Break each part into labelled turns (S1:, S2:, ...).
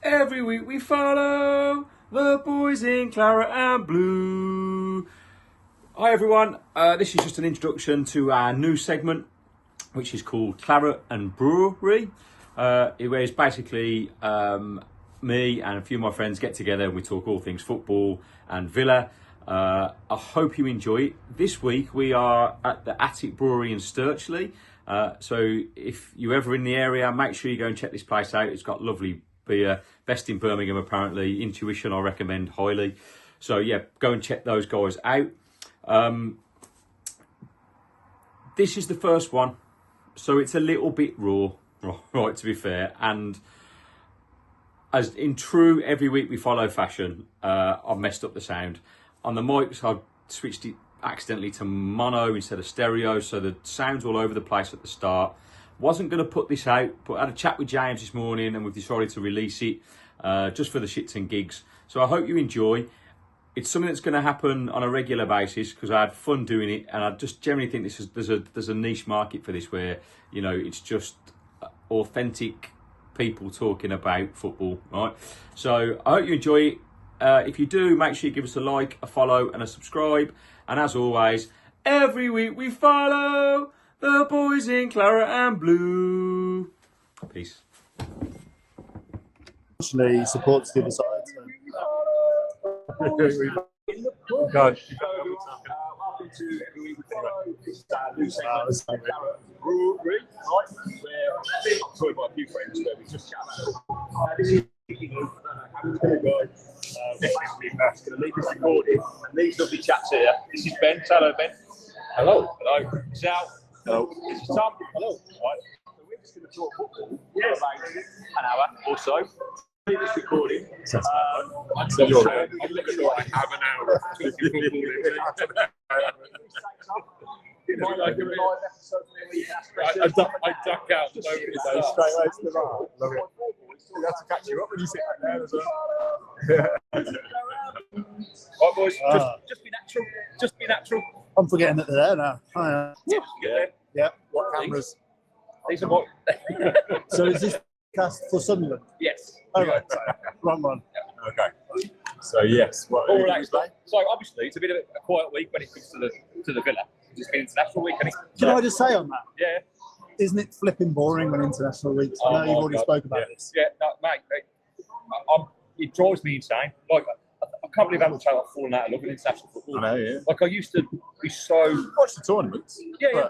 S1: Every week we follow the boys in Claret and Blue. Hi everyone, this is just an introduction to our new segment, which is called Claret and Brewery. Where it's basically me and a few of my friends get together and we talk all things football and Villa. I hope you enjoy it. This week we are at the Attic Brewery in Sturchley. So if you're ever in the area, make sure you go and check this place out. It's got lovely beer, best in Birmingham apparently. Intuition I recommend highly. So yeah, go and check those guys out. This is the first one, so it's a little bit raw, right, to be fair. And as in true every week we follow fashion, I've messed up the sound. On the mics, I've switched it accidentally to mono instead of stereo, so the sound's all over the place at the start. Wasn't going to put this out, but I had a chat with James this morning and we've decided to release it just for the shits and gigs. So I hope you enjoy. It's something that's going to happen on a regular basis because I had fun doing it, and I just generally think there's a niche market for this where, you know, it's just authentic people talking about football, right? So I hope you enjoy it. If you do, make sure you give us a like, a follow and a subscribe. And as always, every week we follow the boys in Claret and Blue. Peace.
S2: Actually supports the other side.
S3: Welcome to every week we follow this new segment, Claret Brewery, right? Where I'm joined by a few friends where we just chat about this is how it's going to go. Basically, Matt's going to leave this recording and these lovely chats here. This is Ben. Hello, Ben. Hello. Hello. Sal. Hello. This is Tom. Hello. Right. So we're just going to talk football for about an hour or so. This recording. I'm sure I have an hour of talking football. I duck out the moment it's
S2: Straight away to the bar. Love it. We have to catch you up when you sit back there as well.
S3: Right, boys, just be natural. Just be natural.
S2: I'm forgetting that they're there now. Hi. Yeah. What cameras?
S3: These are what?
S2: So is this cast for Sunderland?
S3: Yes.
S2: Oh, right. Wrong one.
S3: Okay.
S2: So yes.
S3: So obviously it's a bit of a quiet week when it comes to the Villa. It's been international week, hasn't it?
S2: Can I just say on that?
S3: Yeah.
S2: Isn't it flipping boring when international weeks? I know you've already spoke about this.
S3: Yeah, no, mate. It drives me insane. Like, I can't believe how much I've fallen out of love with international football.
S2: I know, yeah.
S3: Like, I used to be so.
S2: Watch the tournaments.
S3: Yeah.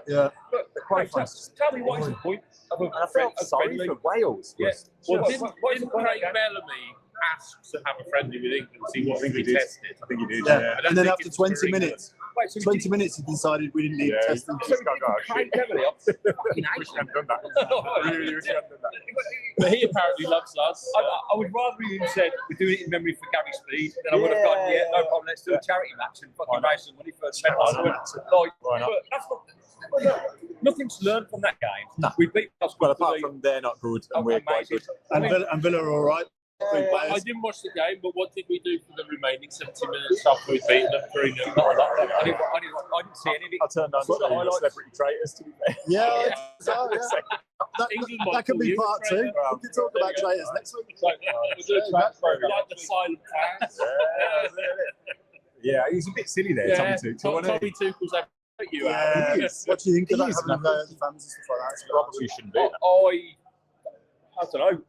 S2: But
S3: mate, tell me what is the point of a
S2: friend? Sorry for Wales.
S3: Yeah.
S4: Well, didn't Craig Bellamy ask to have a friendly with England to see what we tested?
S2: I think he did. Yeah. And then after 20 minutes. 20 minutes, he decided we didn't need to test them.
S3: Craig Bellamy, I fucking hate him.
S4: But he apparently loves us.
S3: I would rather you said we're doing it in memory for Gary Speed than I would have gone, yeah, no problem, let's do a charity match and fucking raise some money for nothing's learned from that game.
S2: No.
S3: We beat us.
S2: Well, apart from they're not good and we're quite good. And Villa are all right.
S4: I didn't watch the game, but what did we do for the remaining 70 minutes after we beat them 3-0?
S3: I didn't see any of it.
S2: I turned on to celebrity traitors, to be fair. Yeah. That could be part 2. We can talk about traitors next week.
S4: Like the silent fans.
S2: Yeah, he's a bit silly there, Tommy Tuchel.
S4: Tommy Tuchel's having you out.
S2: Yeah. What do you think about having the fans and stuff like that?
S3: Probably shouldn't be. I don't know.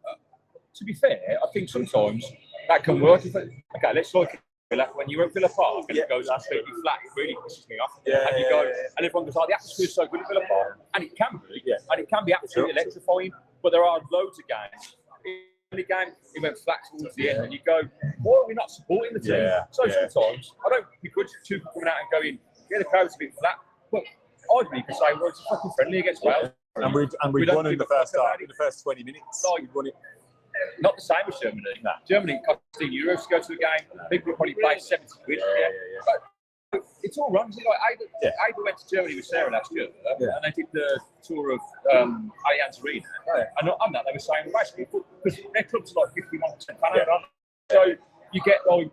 S3: To be fair, I think sometimes that can work. Okay, let's look at Villa. When you're at Villa Park and it goes completely flat, it really pisses me off. And you go, and everyone goes, "Oh, the atmosphere's so good at Villa Park," and it can be, and it can be absolutely electrifying. But there are loads of games. In the game, it went flat towards the end, and you go, "Why are we not supporting the team?" So sometimes I don't begrudge Tuchel coming out and going, "Yeah, the crowd's a bit flat," but I'd be saying, "Well, it's fucking friendly against Wales."
S2: And we won in the first half. In the first 20 minutes, we won it.
S3: Not the same as Germany. No. Germany cost €15 to go to a game. People probably pay 70 quid. But it's all wrong. Like Ada went to Germany with Sarah last year, and they did the tour of Allianz Arena. And on that, they were saying basically because their clubs are like 51% fan. So you get like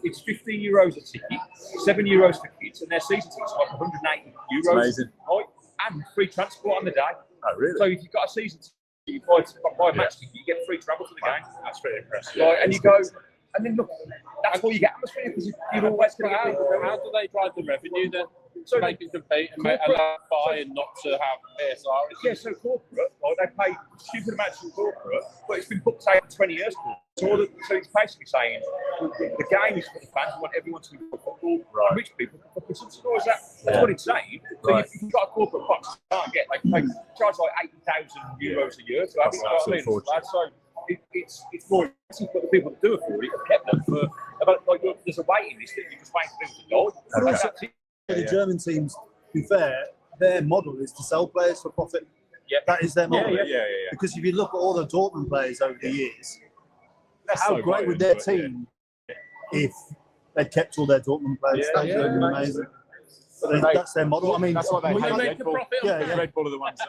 S3: it's €15 a ticket, €7 for kids, and their season tickets are like €180.
S2: It's amazing.
S3: Right? And free transport on the day.
S2: Oh, really?
S3: So if you've got a season ticket, you buy a match ticket, you get free travel to the game.
S4: That's pretty impressive.
S3: Right, and you go, and then look, that's why you get atmosphere because you're always going to get people.
S4: How do they drive the revenue then? So they can compete and allow buy and not to have ASR.
S3: Yeah, so corporate, like they pay stupid amounts in corporate, but it's been put aside for 20 years. So it's basically saying the game is for the fans. We want everyone to be football. Right. Rich people can fucking subsidise that. That's what it's saying. So if you've got a corporate box, you can't get like charge like €80,000 a year to have it. So it's more expensive for the people that do afford it. Have kept them for about like there's a waiting list that you just wait for them to go.
S5: The German teams, to be fair, their model is to sell players for profit.
S3: Yeah.
S5: That is their model.
S3: Yeah.
S5: Because if you look at all the Dortmund players over the years, how great would their team if they'd kept all their Dortmund players? That would have been amazing. But that's their model. I mean,
S2: that's why they hate
S4: make
S2: Red
S4: a
S2: Bull.
S4: profit.
S5: Yeah.
S2: Red Bull are the ones that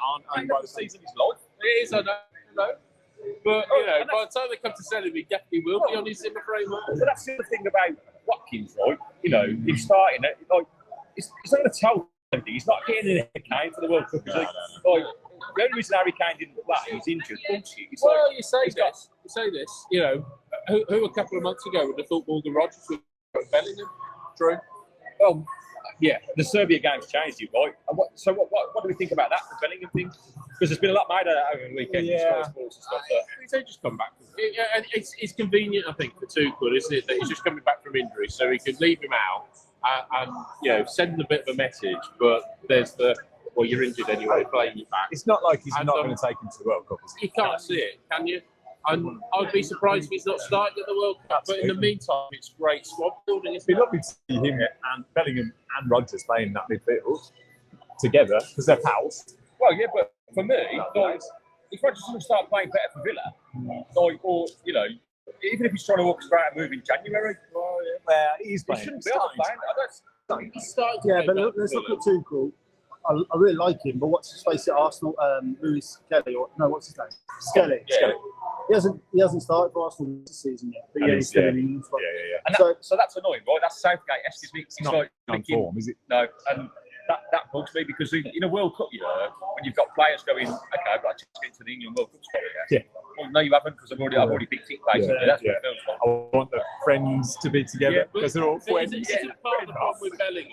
S2: aren't owned by the
S3: season is long.
S4: It is, I know. But, by the time they come to sell him, he definitely will be on his Zimmer framework.
S3: But that's the other thing about Watkins, right? He's starting it. Like, he's not going to tell anything. He's not getting in a game for the World Cup. Like, the only reason Harry Kane didn't play, he's injured. It's
S4: well, you say this. Who a couple of months ago would have thought Morgan Rogers would have Bellingham? True.
S3: Well, yeah, the Serbia game's changed you, right? And what do we think about that, the Bellingham thing? Because there's been a lot made of that over the weekend.
S4: Yeah.
S3: Sports and stuff.
S4: They just come back. And it's convenient, I think, for Tuchel, isn't it? That he's just coming back from injury, so he can leave him out and send a bit of a message. But there's you're injured anyway, playing you back.
S2: It's not like he's not going to take him to the World Cup.
S4: You can't see it, can you? And I'd be surprised if he's not starting at the World Cup. But in the meantime, it's great squad building.
S2: It'd be lovely to see him and Bellingham and Rodgers playing that midfield together because they're pals.
S3: Well, yeah, but for me, if Rodgers doesn't start playing better for Villa, even if he's trying to orchestrate a move in January,
S2: He's
S3: he
S2: playing.
S3: shouldn't be able to play.
S5: Yeah, but let's look at Tuchel. I really like him, but what's his face at Arsenal? Lewis Kelly, what's his name? Skelly.
S3: Yeah.
S5: He hasn't started for Arsenal this season yet, but he's still in the England squad.
S3: And so that's annoying, right? That's Southgate. It's
S2: not on form, is it?
S3: No, and that bugs me because in a World Cup year, when you've got players going, okay, I've got to get into the England World Cup squad again. Yeah. Well, no, you haven't because I've already picked it basically. That's what it feels like.
S2: I want the friends to be together because they're all friends.
S4: Isn't part of the problem with Bellingham?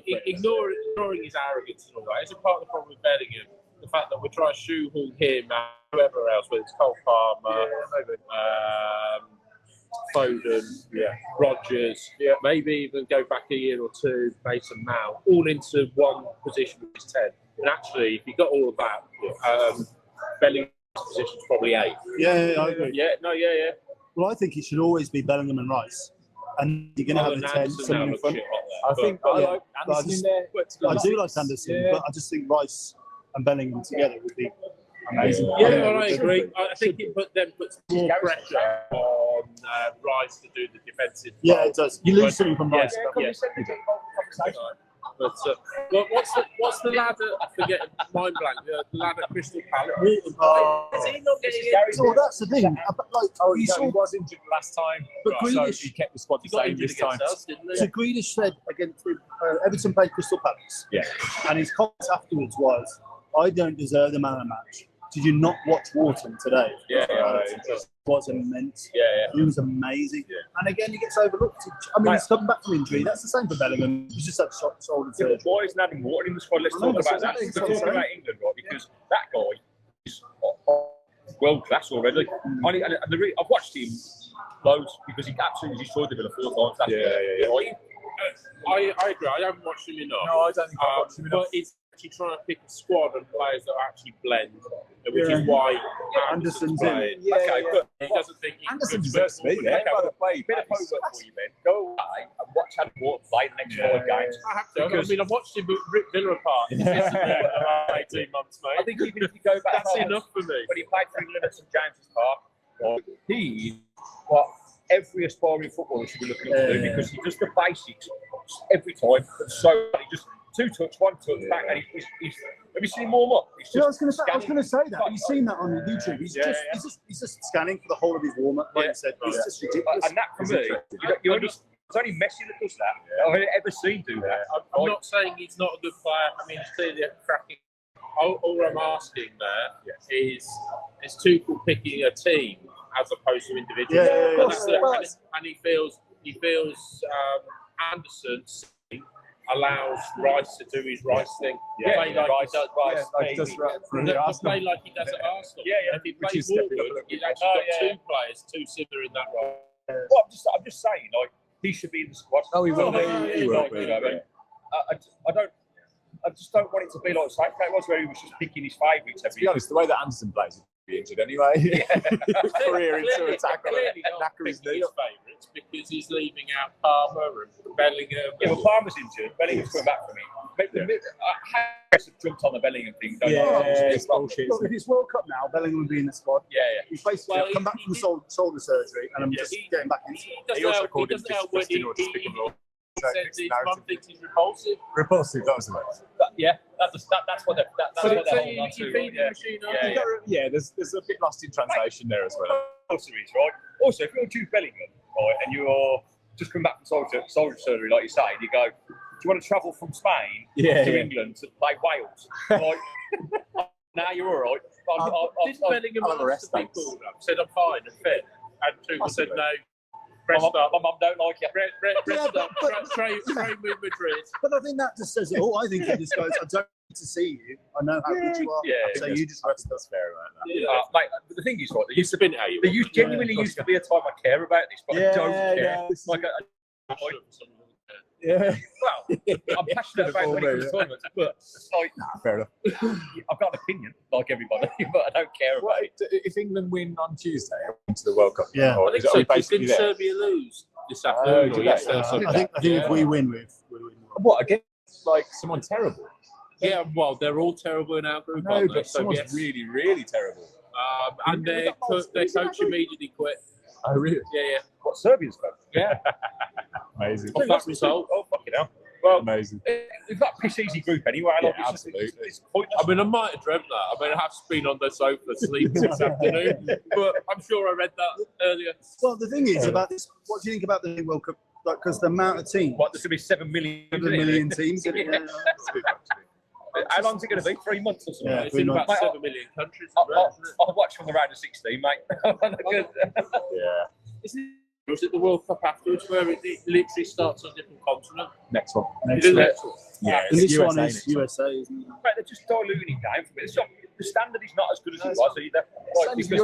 S4: Ignoring his arrogance and all that, isn't part of the problem with Bellingham the fact that we're trying to shoehorn him and whoever else, whether it's Cole Palmer, Foden, Rodgers, maybe even go back a year or two, Mason Mount, all into one position which is 10. And actually, if you got all of that, Bellingham's position is probably 8.
S5: Yeah, I agree.
S4: Yeah.
S5: Well, I think it should always be Bellingham and Rice. And you're going to have the 10, someone in front.
S2: I think I like Anderson in there.
S5: I do like Anderson, but I just think Rice and Bellingham together would be amazing.
S4: I agree. I think it puts more pressure on Rice to do the defensive.
S5: Yeah, it does. You lose something from Rice.
S4: But what's the lad at, I forget, mind blank, the lad at Crystal Palace? Is he not getting in?
S5: So that's the thing.
S2: He was injured last time,
S5: but
S2: so he kept the squad the same this time.
S5: So Grealish said against Everton played Crystal Palace.
S2: Yeah.
S5: And his comments afterwards was, I don't deserve the man of the match. Did you not watch Wharton today? It was immense. He was amazing. And again, he gets overlooked. I mean, he's coming back from injury. That's the same for Bellingham. He's just had shoulder surgery.
S3: Why isn't having Wharton in the squad? Let's talk about that. Let's talk about England, right? Because that guy is world class already. I've watched him loads because he absolutely destroyed the Villa 4 times.
S4: I agree. I haven't watched him enough.
S2: No, I don't think I've watched him enough.
S4: But it's actually trying to pick a squad and players that actually blend, which is why Anderson's playing.
S3: Okay, but
S4: he doesn't think
S2: Anderson deserves to be there. By the play,
S3: bit of homework for you, Ben. Go away and watch Adam Wharton play the next 5 games.
S4: I have to. I mean, I've watched him rip Villa apart in 18 months, mate.
S3: I think even if you go back,
S4: that's enough for me.
S3: When he played for England at St James's Park, he what every aspiring footballer should be looking to do because he does the basics every time. So he just 2 touch, 1 touch back, and he's have you seen him warm up?
S5: I was going to say that. Have you seen that on YouTube? He's just scanning for the whole of his warm up. Like you said, it's just ridiculous.
S3: And that for me, it's only Messi that does that. I've ever seen do that.
S4: I'm not saying he's not a good player. I mean, he's clearly a cracking all I'm asking there is Tuchel picking a team as opposed to individuals. And he feels Anderson allows Rice to do his Rice thing. Play like he does play like he does at Arsenal. If he plays Morgan, he's actually got two players, too similar in that role.
S3: Well, I'm just saying, like, he should be in the squad.
S2: Oh, he will be. He will be.
S3: I just don't want it to be like Southgate was, where he was just picking his favourites.
S2: To be honest, the way that Anderson plays, he'd be injured anyway. Career into attack.
S4: Clearly not picking his favourites because he's leaving out Palmer and Bellingham.
S3: Yeah, well, Palmer's injured. Bellingham's coming back from it. Harris have jumped on the Bellingham thing.
S2: It's bullshit.
S5: Look, if it's World Cup now, Bellingham will be in the squad. He's basically come back from shoulder surgery, and I'm just getting back into it.
S2: He also called him disgusting or despicable.
S4: He says his mum thinks he's repulsive.
S2: Repulsive, that was the word.
S3: That's what they're holding on to.
S2: There's a bit lost in translation there as well.
S3: Right? Also, if you're Jude Bellingham, right, and you're just coming back from shoulder surgery, like you say, and you go, do you want to travel from Spain to England to play Wales? Like, now you're all right.
S4: Didn't Bellingham ask to be called up? Said I'm fine and fit. And Tuchel said no. My
S3: mum don't like you.
S4: Trade with Madrid.
S5: But I think that just says it all. I think he just goes, I don't need to see you. I know how good you are. So you just rest.
S2: That's fair about that.
S3: Mate, the thing is, right,
S4: There
S3: genuinely used to be a time I care about this, but I don't care. Well, I'm passionate about when it comes to tournaments, but like,
S2: fair enough.
S3: I've got an opinion, like everybody, but I don't care about it.
S2: If England win on Tuesday into the World Cup,
S4: I think so. Didn't Serbia lose this afternoon or yesterday?
S5: I think if we win, we win.
S2: What, against like someone terrible?
S4: Yeah, well, they're all terrible in our group.
S2: No, but someone's really, really terrible.
S4: And their coach immediately quit.
S2: Oh, really?
S4: Yeah.
S3: What, Serbia's got?
S4: Yeah.
S2: Amazing.
S4: Off that result.
S3: Oh, fucking hell. Well,
S2: amazing.
S3: It's that piss easy group anyway.
S2: Yeah, absolutely.
S3: It's pointless.
S4: I mean, I might have dreamt that. I mean, I have been on the sofa sleeping this afternoon, but I'm sure I read that earlier.
S5: Well, the thing is about this, what do you think about the World Cup? Because the amount of teams.
S3: What, there's going to be 7 million?
S5: 7 million teams.
S3: How long's it going to be? 3 months or something?
S5: Yeah,
S4: It's in about 7 million countries.
S3: I'll watch from the round of 16, mate.
S2: Yeah.
S4: Was it the World Cup afterwards where it literally starts on a different continent?
S2: Next one.
S5: Yeah, and this one is USA, isn't it?
S3: Right, they're just diluting it down for me. The standard is not as good as it was either. Like, because,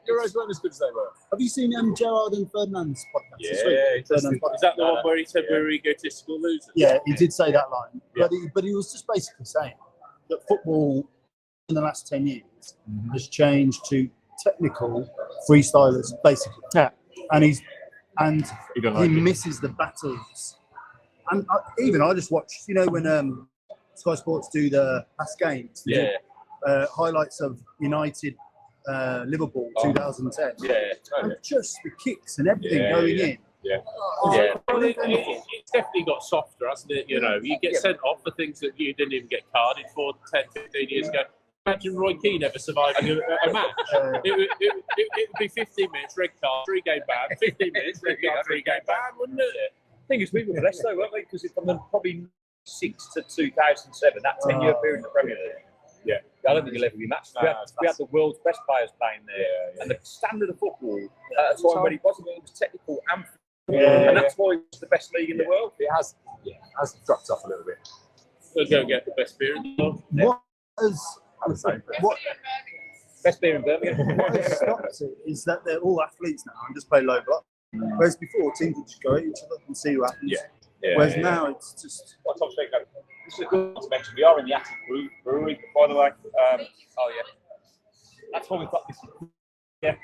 S2: Euros weren't as good as they were.
S5: Have you seen Gerard and Ferdinand's podcast?
S2: Yeah,
S4: is that the one where he said we're egotistical losers?
S5: Yeah, he did say that line. But he was just basically saying that football in the last 10 years has changed to technical freestylers, basically. Yeah. And he misses the battles. And I just watched, when Sky Sports do the past games, highlights of United Liverpool 2010. And just the kicks and everything going in.
S4: Well, it's definitely got softer, hasn't it? You get sent off for things that you didn't even get carded for 10, 15 years ago. Imagine Roy Keane ever surviving a match. It would be 15 minutes, red card, 3-game ban, 15 minutes, red card, 3-game ban, wouldn't it?
S3: The thing is, we were blessed though, weren't we? Because from the probably 6 to 2007, that 10-year period in the Premier League. Yeah, I don't think you'll ever be matched. We had the world's best players playing there, and the standard of football at a time when it wasn't, it was technical and and that's why it's the best league in the world.
S2: It has dropped off a little bit.
S4: We'll go get the best beer in the world.
S5: What
S3: best beer in Birmingham?
S5: What has stopped it is that they're all athletes now and just play low block. Whereas before, teams would just go at each other and see what happens. Whereas now it's just.
S3: This is a good one to mention. We are in the Attic Brewery, by the way. That's why we've got this. Yeah.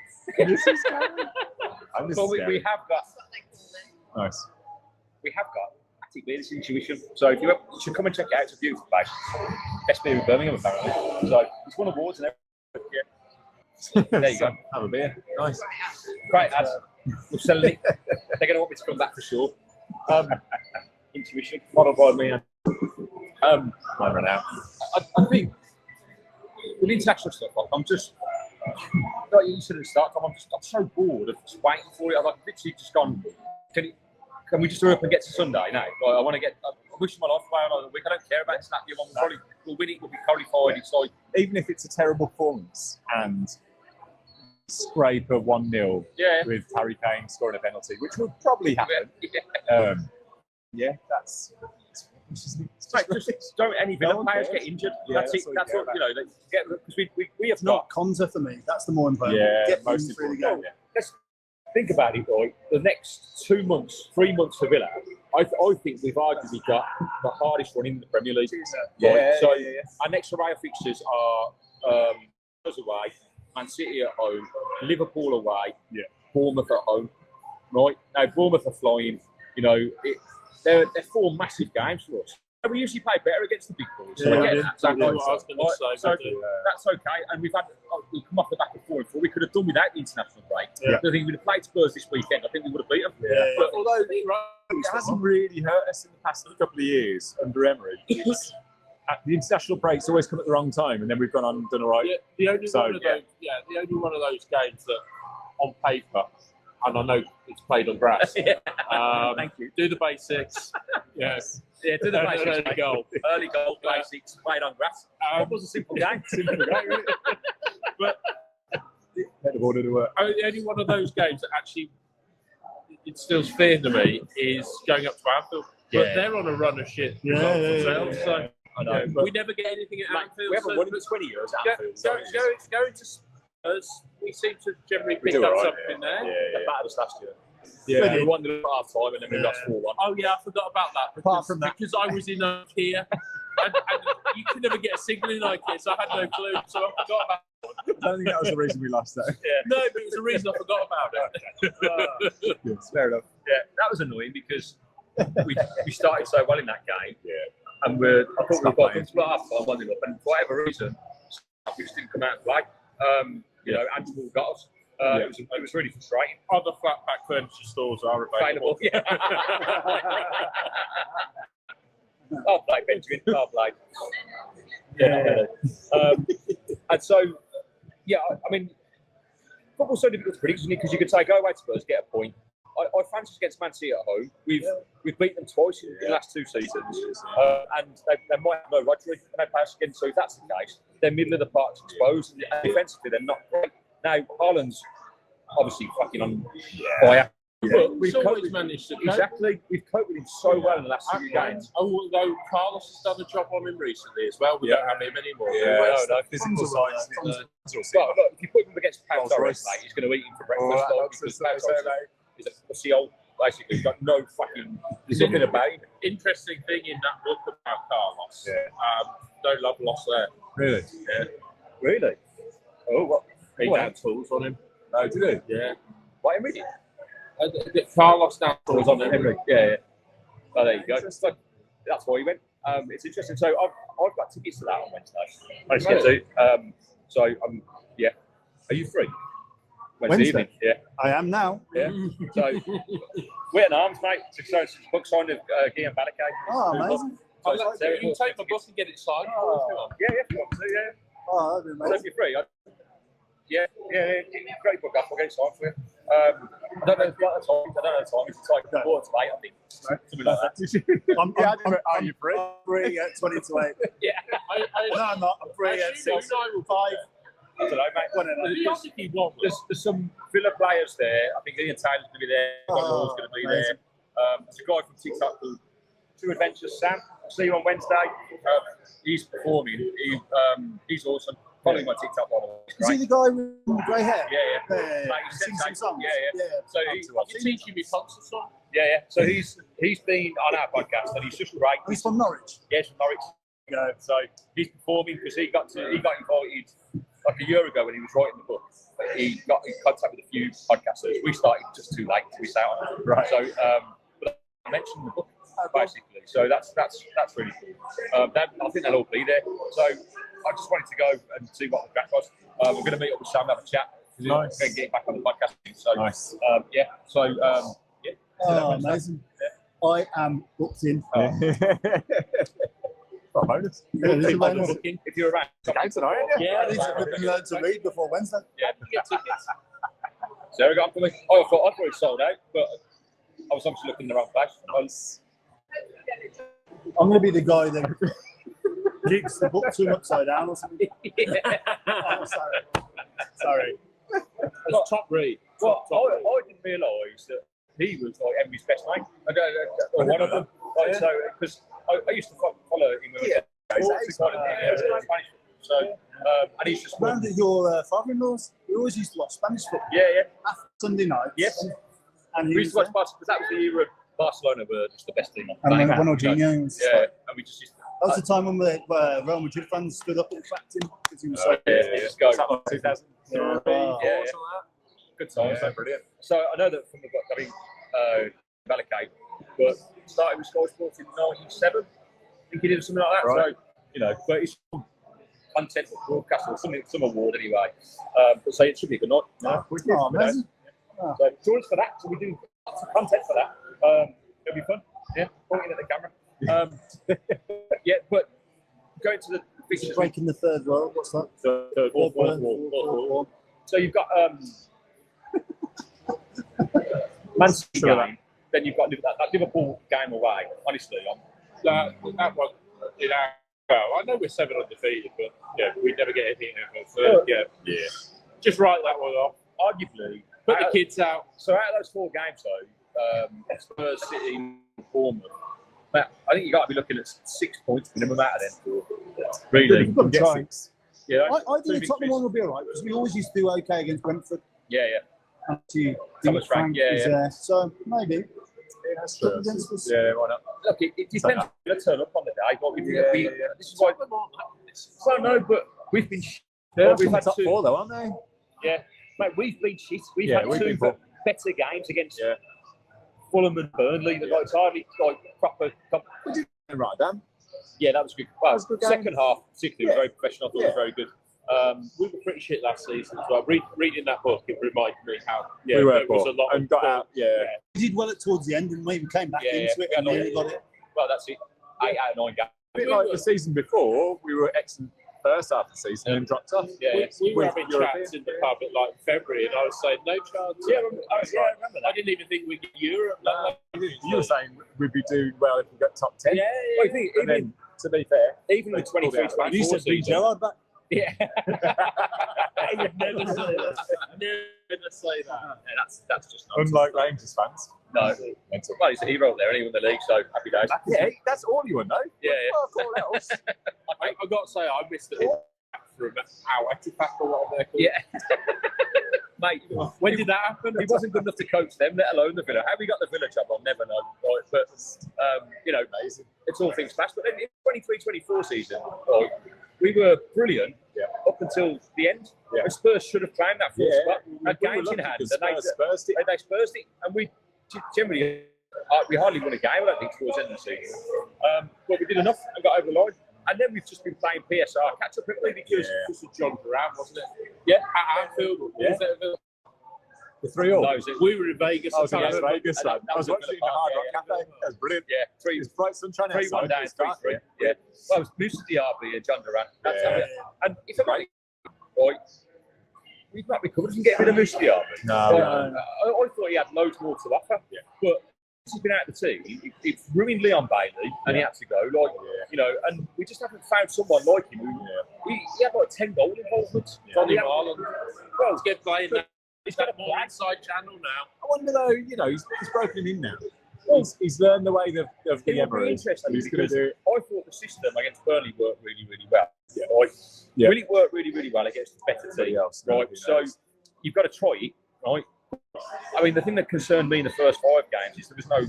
S3: So we have got.
S2: Nice.
S3: We have got Attic Beer, this intuition. So if you should come and check it out. It's a beautiful place. Best beer in Birmingham, apparently. So it's won awards and everything. There you go.
S2: Have a beer. Nice.
S3: Great ads. We're selling it. They're going to want me to come back for sure. Intuition, followed by me. I run out. I think with international stuff, I'm just. Like you said at the start, I'm so bored of just waiting for it. I've literally just gone. Can we just hurry up and get to Sunday now? Like, I want to get. I'm wishing my life away on the week. I don't care about Snap. We'll we'll win it, we'll be qualified. It's like,
S2: even if it's a terrible performance and scrape a 1-0 with Harry Kane scoring a penalty, which would probably happen. That's.
S3: Mate, just don't any Villa players get injured. That's it. That's what you know. Because we have
S5: not Conza for me. That's the more important.
S2: Get most through the game.
S3: Let's think about it, right? The next 2 months, 3 monts for Villa, I think we've arguably got the hardest run in the Premier League. Our next array of fixtures are Spurs away, Man City at home, Liverpool away, Bournemouth at home. Right now, Bournemouth are flying. You know, they're 4 massive games for us. We usually play better against the big boys. So that's okay. And we've come off the back of 4-4. We could have done without the international break. I think we'd have played Spurs this weekend. I think we would have beat them.
S2: But although it hasn't really hurt us in the past couple of years under Emery, the international breaks always come at the wrong time, and then we've gone on and done all right.
S4: The only one of those games that, on paper, and I know it's played on grass.
S3: Thank you.
S4: Do the basics. Yes.
S3: Yeah, do the basics.
S4: Early goal,
S3: basics, played on grass. It was a simple game.
S4: But only one of those games that actually instills fear to me is going up to Anfield. But they're on a run of shit themselves. So
S3: I know.
S4: We never get anything at Anfield.
S3: We haven't won in 20 years at Anfield.
S4: Going to Spurs, we seem to generally pick up something there.
S3: They battered us last year.
S2: Yeah,
S3: we won the half time and then we lost 4-1.
S4: Oh yeah, I forgot about that. Because I was in IKEA, and you could never get a signal in IKEA, so I had no clue. So I forgot about it.
S2: I don't think that was the reason we lost that.
S4: No, but it was the reason I forgot about it.
S2: Yes, fair enough.
S3: Yeah, that was annoying because we started so well in that game. And I thought we got into half time 1-0 up, and for whatever reason, we just didn't come out and play. Anfield got us. It was really frustrating.
S4: Other flat pack furniture stores are available.
S3: I'll play, Benjamin. I'll play. And so, I mean, football's so difficult to predict, isn't it? Because you could say, go away to Spurs, get a point. I fancy against Man City at home. We've beaten them twice in the last 2 seasons, and they might have no Rodri and they play us again. So if that's the case, they're middle of the park exposed, and defensively they're not great. Now Marlon's obviously fucking on fire.
S4: But we've always managed to cope.
S3: Exactly. We've coped with him so well in the last few games.
S4: Although Carlos has done a job on him recently as well. We don't have him anymore.
S3: No, physical side. Well, look, if you put him against Pau Torres, mate, he's going to eat him for breakfast. He's a pussy old, basically. He's got no fucking. There's nothing about him.
S4: Interesting thing in that book about Carlos. No love lost there.
S2: Really?
S4: Yeah.
S3: Really? Oh, what?
S4: He had tools on him.
S2: Oh, did he?
S4: Yeah.
S3: What, Emery?
S4: Carlos now tools on him.
S3: Emery. Yeah. Oh, there you go. So, that's why he went. It's interesting. So I've got tickets to that on Wednesday. Are you free?
S5: Wednesday
S3: evening. Yeah.
S5: I am now.
S3: Yeah. So we're in arms, mate. To show some book signed of Guillaume Balakay.
S5: Oh, amazing.
S4: You can take my book and get it signed.
S3: Yeah, if you want to, yeah.
S5: Oh, that'd be
S3: So if
S5: amazing.
S3: you're free, great book up. I'll get it signed for you. I don't know the time. It's like 4 to 8, I think. Something like that.
S5: Are you free? I'm free at 20 to 8.
S3: Yeah.
S5: No, I'm not. I'm free at 6. 5.
S3: I don't know, mate. There's some Villa players there. I think Ian Taylor's going to be there. Hall's going to be there. There's a guy from TikTok called True Adventures Sam. I'll see you on Wednesday. He's performing. He's awesome. Follow my TikTok on.
S5: Is he the guy with grey hair?
S3: Yeah.
S5: Like, he sings some songs.
S3: Yeah. So
S4: You're teaching me concert song?
S3: Yeah. So he's been on our podcast and he's just great.
S5: He's from Norwich.
S3: Yeah, he's from Norwich. So he's performing because he got invited like a year ago when he was writing the book. He got in contact with a few podcasters. We started just too late to miss out on it.
S2: Right.
S3: So, but I mentioned the book basically. So that's really cool. I think they'll all be there. So I just wanted to go and see what the crack was. We're going to meet up with Sam and have a chat.
S2: Nice.
S3: And get back on the podcast. So
S2: Nice.
S5: Oh, amazing. Yeah. I am booked in.
S2: Got a bonus.
S5: Yeah, this is a bonus.
S3: If you're around,
S2: Game tonight, aren't you?
S3: yeah,
S5: I need to learn to read before Wednesday.
S3: Yeah, you get tickets. Sarah got for me. I thought it sold out, but I was obviously looking in the wrong place.
S5: I'm going to be the guy that Gigs the book to him upside down or something. Oh, sorry.
S4: It's top read.
S3: Well, I didn't realise that he was like Emery's best mate. Or one of them. Like, so, because I used to follow him. So, and he's just
S5: Round at your father-in-law's, we always used to watch Spanish football.
S3: Yeah.
S5: After Sunday nights.
S3: Yes.
S5: And
S3: We used to watch Barcelona because that was the era of Barcelona were just the best team.
S5: And then Ronaldinho. Was
S3: yeah, and we just used to.
S5: That was the time when Real Madrid fans stood up and clapped him because he was so
S3: Just go.
S2: 2003,
S3: Yeah. Good times, so brilliant. So I know that from Malachite, but started with Sky Sports in '97. I think he did something like that.
S2: Right.
S3: So but it's content broadcast or some award anyway. But so it should be a good night.
S2: Yeah.
S5: Oh, amazing. Oh.
S3: So join us for that. So we do lots of content for that. It'll be fun. Yeah, pointing at the camera. Yeah, but going to the fixtures.
S5: Breaking the third wall. What's that?
S3: Third wall. So you've got Man City game. Then you've got that Liverpool game away. Honestly,
S4: That one, I know we're 7 undefeated, but yeah, we never get anything over. Yeah. Just write that one off.
S3: arguably
S4: Put the kids out.
S3: So out of those 4 games, though, Spurs, City, Bournemouth. Matt, I think you got to be looking at 6 points minimum out of them. Really?
S5: I'm trying.
S3: Yeah.
S5: I think the Tottenham one will be all right because we always used to do okay against Brentford.
S3: Yeah.
S5: Actually,
S3: Thomas Frank, yeah.
S5: So maybe.
S2: Yeah, that's true.
S5: Against us.
S3: Yeah, why not? Look, it depends. Let's turn up on the day. But this is why. Well, no, but we've been.
S2: We've had top 4 though, aren't they?
S3: Yeah, mate, we've been shit. We've
S2: Yeah,
S3: had
S2: we've
S3: 2
S2: been
S3: better games against Fulham and Burnley. Like, it's hardly like proper.
S2: Right, Dan.
S3: Yeah, that was good. Well,
S2: was a good game.
S3: second half, particularly, was very professional. I thought it was very good.
S4: We were pretty shit last season as well. Reading that book, it reminded me how
S2: we were
S4: it was a lot
S2: and got out. Yeah.
S5: We did well towards the end, and we came back into it, and then we got it.
S3: Well, that's it. 8 out of 9 games.
S2: A bit like the season before, we were excellent first half of the season and dropped off.
S4: We were having chats in the pub at like February, and I was saying no chance.
S3: Yeah, I remember that.
S4: I didn't even think we'd get Europe.
S2: You were saying we'd be doing well if we got top 10.
S3: Well, I think
S2: And then, to be fair,
S3: even the 23-24
S5: You said bring
S3: season.
S5: Gerrard back.
S3: Yeah.
S4: You'd never say that. Never say that.
S3: Yeah, that's just nonsense.
S2: unlike Rangers fans.
S3: No. Well, he's a hero there, and he won the league, so happy days.
S2: Yeah, that's all you want, though.
S3: Yeah.
S2: Fuck all else.
S4: I've got to say, I missed it from our Attic or whatever they're called.
S3: Yeah. Mate,
S4: When did that happen?
S3: he wasn't good enough to coach them, let alone the Villa. How he got the Villa job, I'll never know. Right, but, amazing. It's all things past. But then in 23-24 season, we were brilliant up until the end.
S2: Yeah.
S3: And Spurs should have claimed that 4th spot. Had
S2: We were
S3: games in
S2: lucky
S3: hand.
S2: because
S3: And they
S2: Spurs did.
S3: Spursed it. And we generally, we hardly won a game, I don't think, towards the end of the season. But we did enough and got over the line. And then we've just been playing PSR catch up quickly because
S4: It was John Durant, wasn't it?
S3: Yeah.
S4: At Anfield.
S2: Yeah.
S4: Was it?
S2: The 3-all.
S3: No, was it?
S4: We were in Vegas.
S2: I was in
S4: at
S2: Las
S4: the time.
S2: Vegas.
S3: that
S2: I was
S3: was
S2: watching
S3: at
S2: the
S3: Villa
S2: Hard
S3: Park,
S2: Rock Cafe. That was brilliant.
S3: Yeah,
S2: It was bright sunshine
S3: 3-1
S2: outside.
S3: down, 3-3. Yeah. Well, it was Musa Diaby and John Durant. That's how it, and if I'm right, we've not recovered from getting rid of Musa Diaby.
S2: No.
S3: I thought he had loads more to offer.
S2: Yeah.
S3: But he's been out of the team. He ruined Leon Bailey, and he had to go. And we just haven't found someone like him. He had like 10 goal involvements.
S4: Johnny Marlon. Well, he's getting playing now.
S3: He's got a
S4: More inside channel now.
S2: I wonder though, he's broken him in now. He's learned the way of the
S3: It would be
S2: Emery.
S3: interesting
S2: And he's going to
S3: because
S2: do.
S3: I thought the system against Burnley worked really, really well.
S2: Yeah.
S3: Really worked really, really well against the better team.
S2: else,
S3: Right.
S2: nobody
S3: So
S2: knows.
S3: you've got to try it, right? I mean, the thing that concerned me in the first 5 games is there was no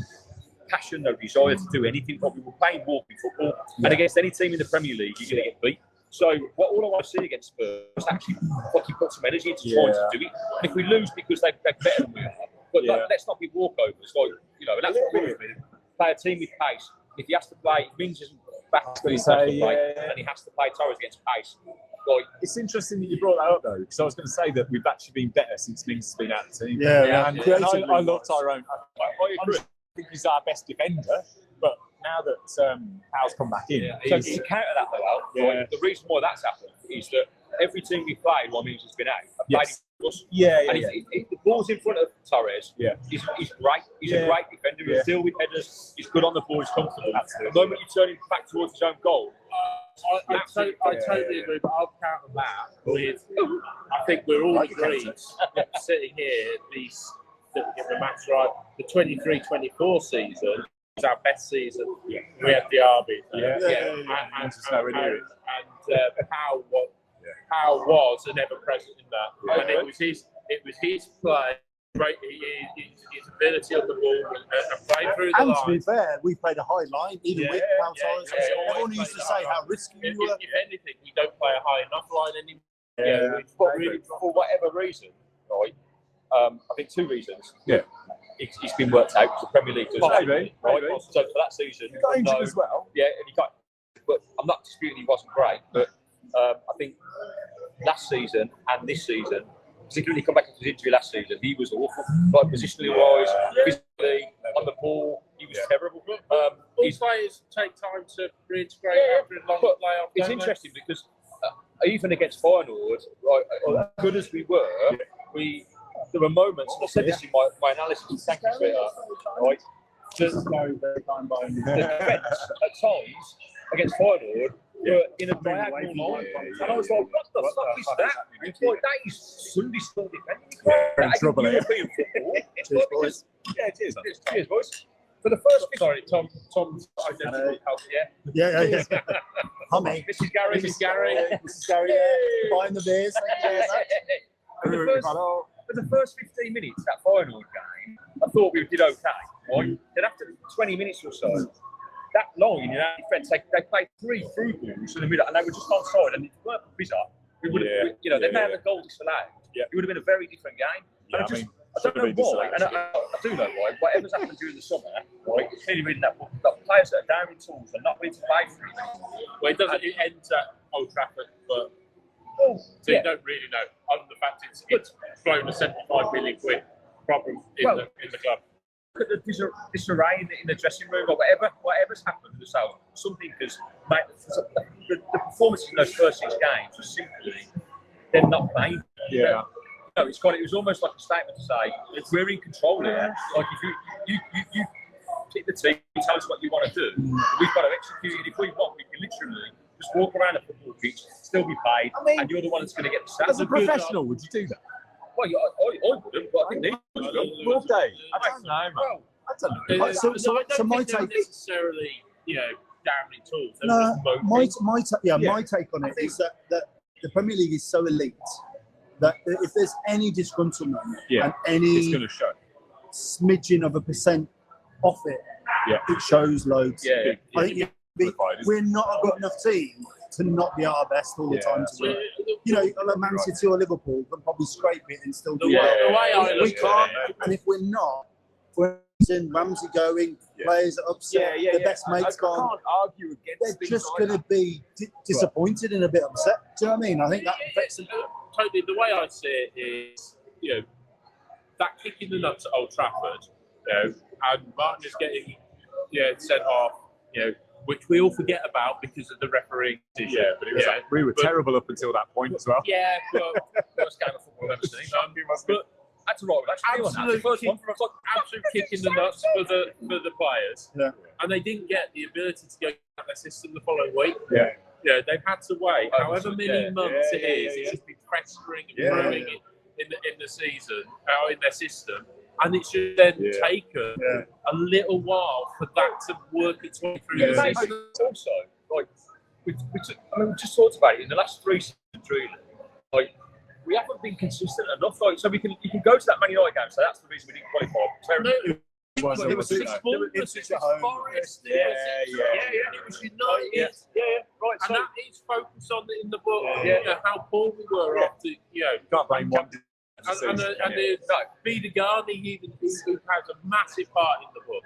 S3: passion, no desire to do anything. But we were playing walking football, and against any team in the Premier League, you're going to get beat. So all I want to see against Spurs is actually fucking put some energy into trying to do it. And if we lose because they're better than we are, but let's not be walkovers. And that's what we play a team with pace. If he has to play, Mings isn't back to play, and he has to play Torres against pace.
S2: It's interesting that you brought that up though, because I was going to say that we've actually been better since Mings has been out of the team. And I love Tyrone. I agree. I think he's our best defender, but now that Powell's come back in,
S3: So to counter that though, Al, the reason why that's happened is that every team we played while Mings has been out, have played us. And if the ball's in front of Torres, he's great. He's a great defender. He'll deal with headers. He's good on the ball. He's comfortable. The moment you turn him back towards his own goal,
S4: I totally agree, but I'll counter that with, I think we're all agreed sitting here, get the maths right, the 23-24 season was our best season. Yeah. We had the Arby. And Powell was an ever-present in that. Yeah. And it was his play, right, his ability on the ball and play through the line.
S5: And to be fair, we played a high line, even with Powell. Everyone used to say how risky you were.
S4: If anything, you don't play a high enough line anymore.
S3: But really, for whatever reason, right? I think two reasons. Yeah. It's been worked out. The Premier League does maybe. Right? So for that season, he got injured as well. Yeah, and he got. But I'm not disputing he wasn't great. But I think last season and this season, particularly come back after his injury last season, he was awful. Like positionally wise, physically, on the ball, he was terrible.
S4: All players take time to reintegrate after a long playoff.
S3: It's interesting because even against Feyenoord, right, as good as we were, there were moments, and I said this in my analysis, thank you, sweetheart, right? The defence at times against Feyenoord were in a diagonal line. And I was like, what the fuck is that? It's like, that is Sunday school defending.
S2: We're in trouble here.
S3: Cheers, boys. Yeah, it is. Cheers, boys. For the first, sorry, Tom's identical help,
S5: Yeah. Hummy.
S4: This is Gary.
S5: This is Gary. Buying the beers.
S3: For the first 15 minutes, that final game, I thought we did okay. Right? Then after 20 minutes or so, that line in our defence, they played 3 through balls in the middle, and they were just onside. And if it weren't for bizarre, we would have, they may have a goal disallowed. It would have been a very different game. And I don't know why, and I do know why. Whatever's happened during the summer, right? Clearly reading that book, we've got players that are down in tools and not willing to play for it.
S4: Well, it ends at Old Trafford, but so you don't really know. Other than the fact it's thrown a 75 million quid problem in the club.
S3: Look at the disarray in the dressing room or whatever's happened to the South. Something because the performances in those first 6 games were simply they're not playing. Yeah. No, it was almost like a statement to say we're in control here. Like if you pick the team, you tell us what you want to do. We've got to execute it. If we want, we can literally just walk around a football pitch, still be paid, and you're the one that's going to get the stats.
S2: As a professional, would you do that?
S3: Well, I wouldn't, but I think they would.
S2: Would they? I don't know, man.
S3: Well,
S2: I don't know.
S5: So my take
S4: necessarily, down in tools.
S5: No, my take on it is that the Premier League is so elite that if there's any disgruntlement and any
S2: it's going to show
S5: smidgen of a % off it, it shows loads. I think we're not a good enough team to not be at our best all the time. Like Man City or Liverpool can probably scrape it and still do well. We can't, and if we're not, we're in Ramsey going, players are upset, the best mates gone.
S3: I can't argue against.
S5: They're just going to be disappointed and a bit upset. Do you know what I mean? I think that affects them.
S4: Totally. The way I see it is, that kick in the nuts at Old Trafford, and Martin is getting sent off, which we all forget about because of the refereeing decision.
S2: Yeah, but it was we were terrible up until that point as well.
S4: Yeah, but
S3: worst game of football I've ever seen. But that's right.
S4: Absolute kick in the nuts for the players. Yeah. And they didn't get the ability to go out their system the following week.
S2: Yeah.
S4: Yeah, they've had to wait however many months it is. It's just been festering and brewing in the season, in their system. And it should then taken a little while for that to work its way through the system.
S3: Also, like, we just talked about it in the last 3 seasons, really. Like, we haven't been consistent enough. Like, so you can go to that Man United game. So that's the reason we didn't qualify.
S4: It was Forest. It was United. Right. And that is focused on in the book. How poor we were after.
S2: Can't blame one.
S4: And Vidagani, who has a massive part in the book,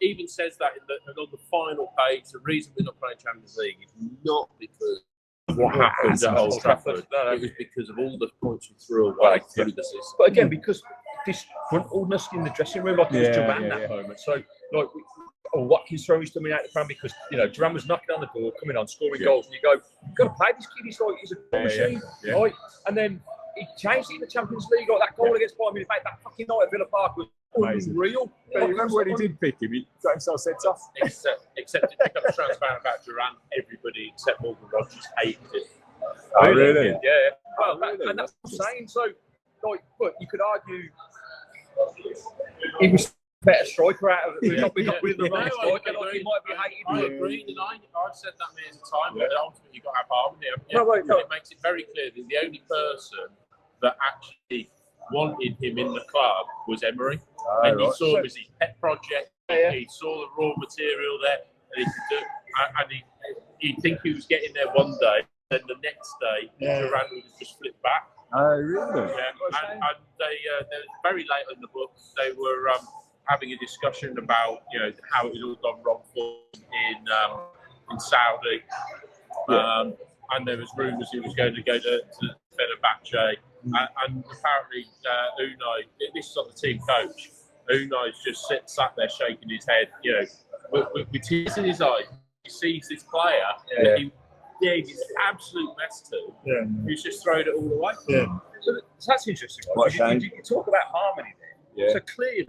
S4: even says that on the final page, the reason we're not playing Champions League is not because of what happened at Old Trafford. It was because of all the points we threw away through the system.
S3: But again, because this frontaldness in the dressing room, like it was Duran that moment. So, like, Watkins throwing his dummy out the pram because Duran was knocking on the door, coming on, scoring goals, and you go, you've got to play this kid. He's a machine, right? And then he changed it in the Champions League. Like that goal against Bayern Munich, that fucking night at Villa Park was
S4: unreal.
S2: But you remember when he did pick him, he got himself sent off.
S4: Except to pick up the transparent about Durant, everybody except Morgan Rogers hated it.
S2: Oh, really?
S3: Yeah. Well,
S2: really?
S3: and that's what I'm saying. So, like, but you could argue he was a better striker out of it. We're not with the right striker. Like, he might be hated.
S4: I agree, and I've said that millions of times. But ultimately, you've got to have harmony.
S3: No.
S4: It makes it very clear that the only person that actually wanted him in the club was Emery, and he saw him as his pet project. He saw the raw material there, and he could do. And he'd think he was getting there one day, then the next day, Durant would just flip back.
S2: Oh, really?
S4: Yeah, and they very late in the book, they were having a discussion about how it had all gone wrong for him in Saudi, and there was rumours he was going to go to Fenerbahce, and apparently Unai, this is on the team coach, Unai's just sat there shaking his head, with tears in his eyes. He sees this player, he's an absolute mess to him. He's just thrown it all away.
S3: So that's interesting. You talk about harmony there. So clearly,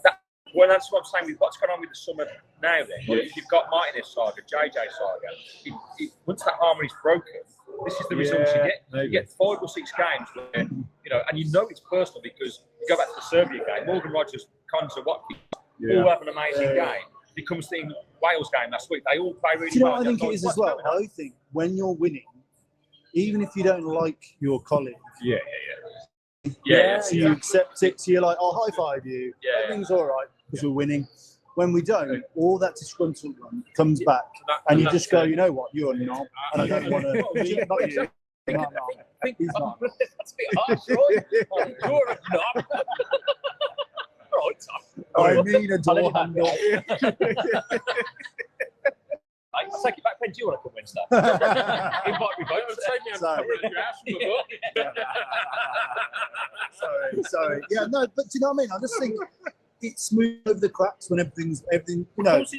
S3: that's what I'm saying with what's going on with the summer now. Then, if you've got Martinez saga, JJ saga, once that harmony's broken, this is the results you get. You get 5 or 6 games where and it's personal because you go back to the Serbia game. Morgan Rogers, Conza, Watkins, all have an amazing game. It comes to the Wales game last week. They all play really well.
S5: Do you know what I think it is as well? I think when you're winning, even if you don't like your colleague, so you accept it. So you're like, I'll high five you. Everything's all right because we're winning. When we don't, all that disgruntlement comes back, and you just go, you know what, you're a knob, and I don't want to. Not you. He's not.
S3: That's a bit harsh, right? You're a knob.
S5: I mean a door handle.
S3: I'll take it back. Ben, do you want to come Wednesday? Invite me both.
S4: Save me a couple of drafts from the book.
S5: Sorry. Yeah, no, but do you know what I mean? I just think it's smooth over the cracks when everything.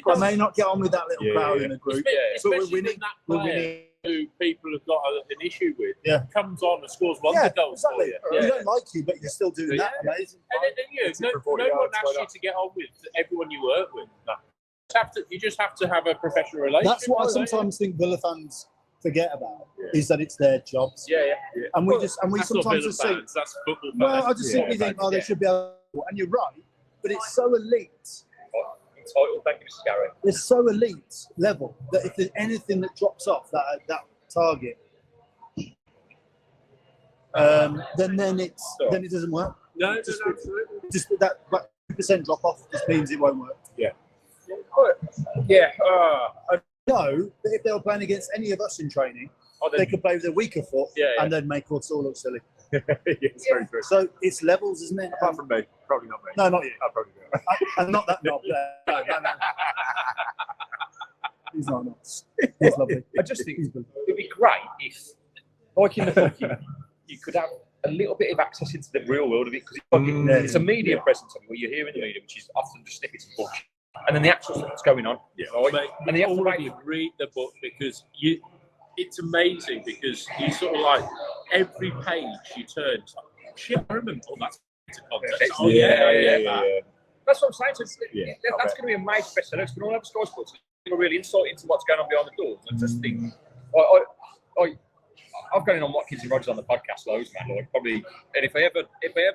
S5: I may not get on with that little crowd in a group, but we're winning. We're winning.
S4: Who people have got an issue with comes on and scores one goal for you.
S5: We don't like you, but you're still doing that. Amazing.
S4: And then, no one asks you to get on with everyone you work with. No. You just have to have a professional relationship.
S5: That's what I sometimes think Villa fans forget about is that it's their jobs. And we sometimes just think,
S4: that's football.
S5: Well, I just simply think, they should be able to, and you're right, but it's so elite.
S3: Entitled, thank you, Mr. Gary.
S5: It's so elite level that if there's anything that drops off that target, then it doesn't work.
S4: No, absolutely.
S5: Just that 2% drop off just means it won't work. No, if they were playing against any of us in training, they could play with a weaker foot and then make us all look silly.
S2: It's very true.
S5: So it's levels, isn't it?
S2: Apart from me, probably not me.
S5: No, not you.
S2: I'll probably do it.
S5: I'm not that knob. No. He's not nuts. He's lovely.
S3: I just think it'd be great if, like in the hockey, you could have a little bit of access into the real world of it because it's a media presence of it where you're hearing the media, which is often just snippets of bullshit, and then the actual stuff that's going on.
S4: And you already read the book because it's amazing because you sort of like every page you turn, it's like, shit, I remember all that context.
S3: That's what I'm saying. So that's going to be a major bestseller. It's going to all have Sky Sports. It's going to really insight into what's going on behind the doors. I just think, I've gone in on Watkins and Rogers on the podcast loads, man. Like, probably, and if I ever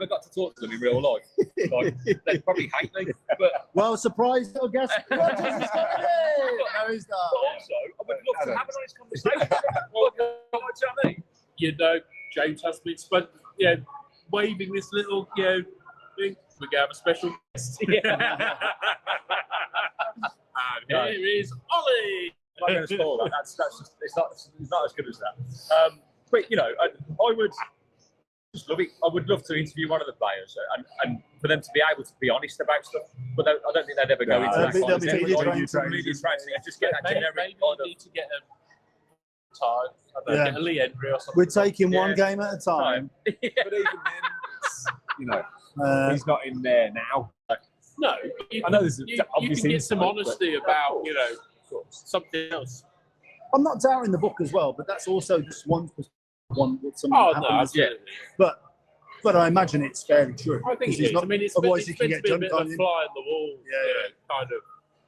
S3: got to talk to them in real life, they'd probably hate me. But
S5: surprised, I guess. Rogers is coming in. No, he's not.
S3: But also, I would love to have an honest conversation. What do you mean?
S4: James has been waving this little, thing. We're going to have a special guest. And here is Ollie.
S3: I'm not going to spoil that. That's just, it's not as good as that. But I would just love it. I would love to interview one of the players and for them to be able to be honest about stuff. But I don't think they'd ever go into that.
S5: They'll be media
S3: trained. Just get that generic.
S4: Maybe you need to get a tie. Get a Lee Henry or something.
S5: We're taking one game at a time.
S2: But even then, he's not in there now.
S4: No,
S2: I know there's
S4: you can get some honesty about something else.
S5: I'm not doubting the book as well, but that's also just one.
S4: Absolutely.
S5: But But I imagine it's fairly true.
S4: I think
S5: he's
S4: it is.
S5: not,
S4: I mean, it's
S5: otherwise
S4: meant
S5: he can
S4: to
S5: get
S4: be a
S5: jumped
S4: bit of
S5: on.
S4: a fly on the wall, kind of.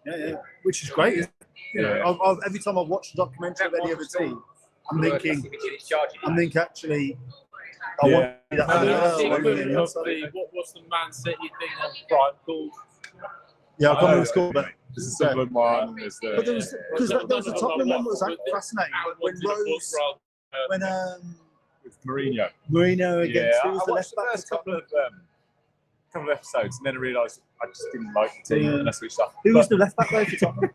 S5: Yeah, which is great. Isn't it? You know, every time I watch a documentary of any other team, I'm thinking actually, I want that.
S4: What's the Man City thing on Brighton called?
S5: Yeah, I can't remember the score, but
S2: there's a Sunderland one. There's the.
S5: But there was a Tottenham one that was fascinating. When Rose, when
S2: with Mourinho.
S5: Mourinho against
S2: I
S5: who was the
S2: watched
S5: left
S2: the
S5: back?
S2: first couple of episodes, and then I realised I just didn't like the team, and I switched off.
S5: Who was the left back though for Tottenham?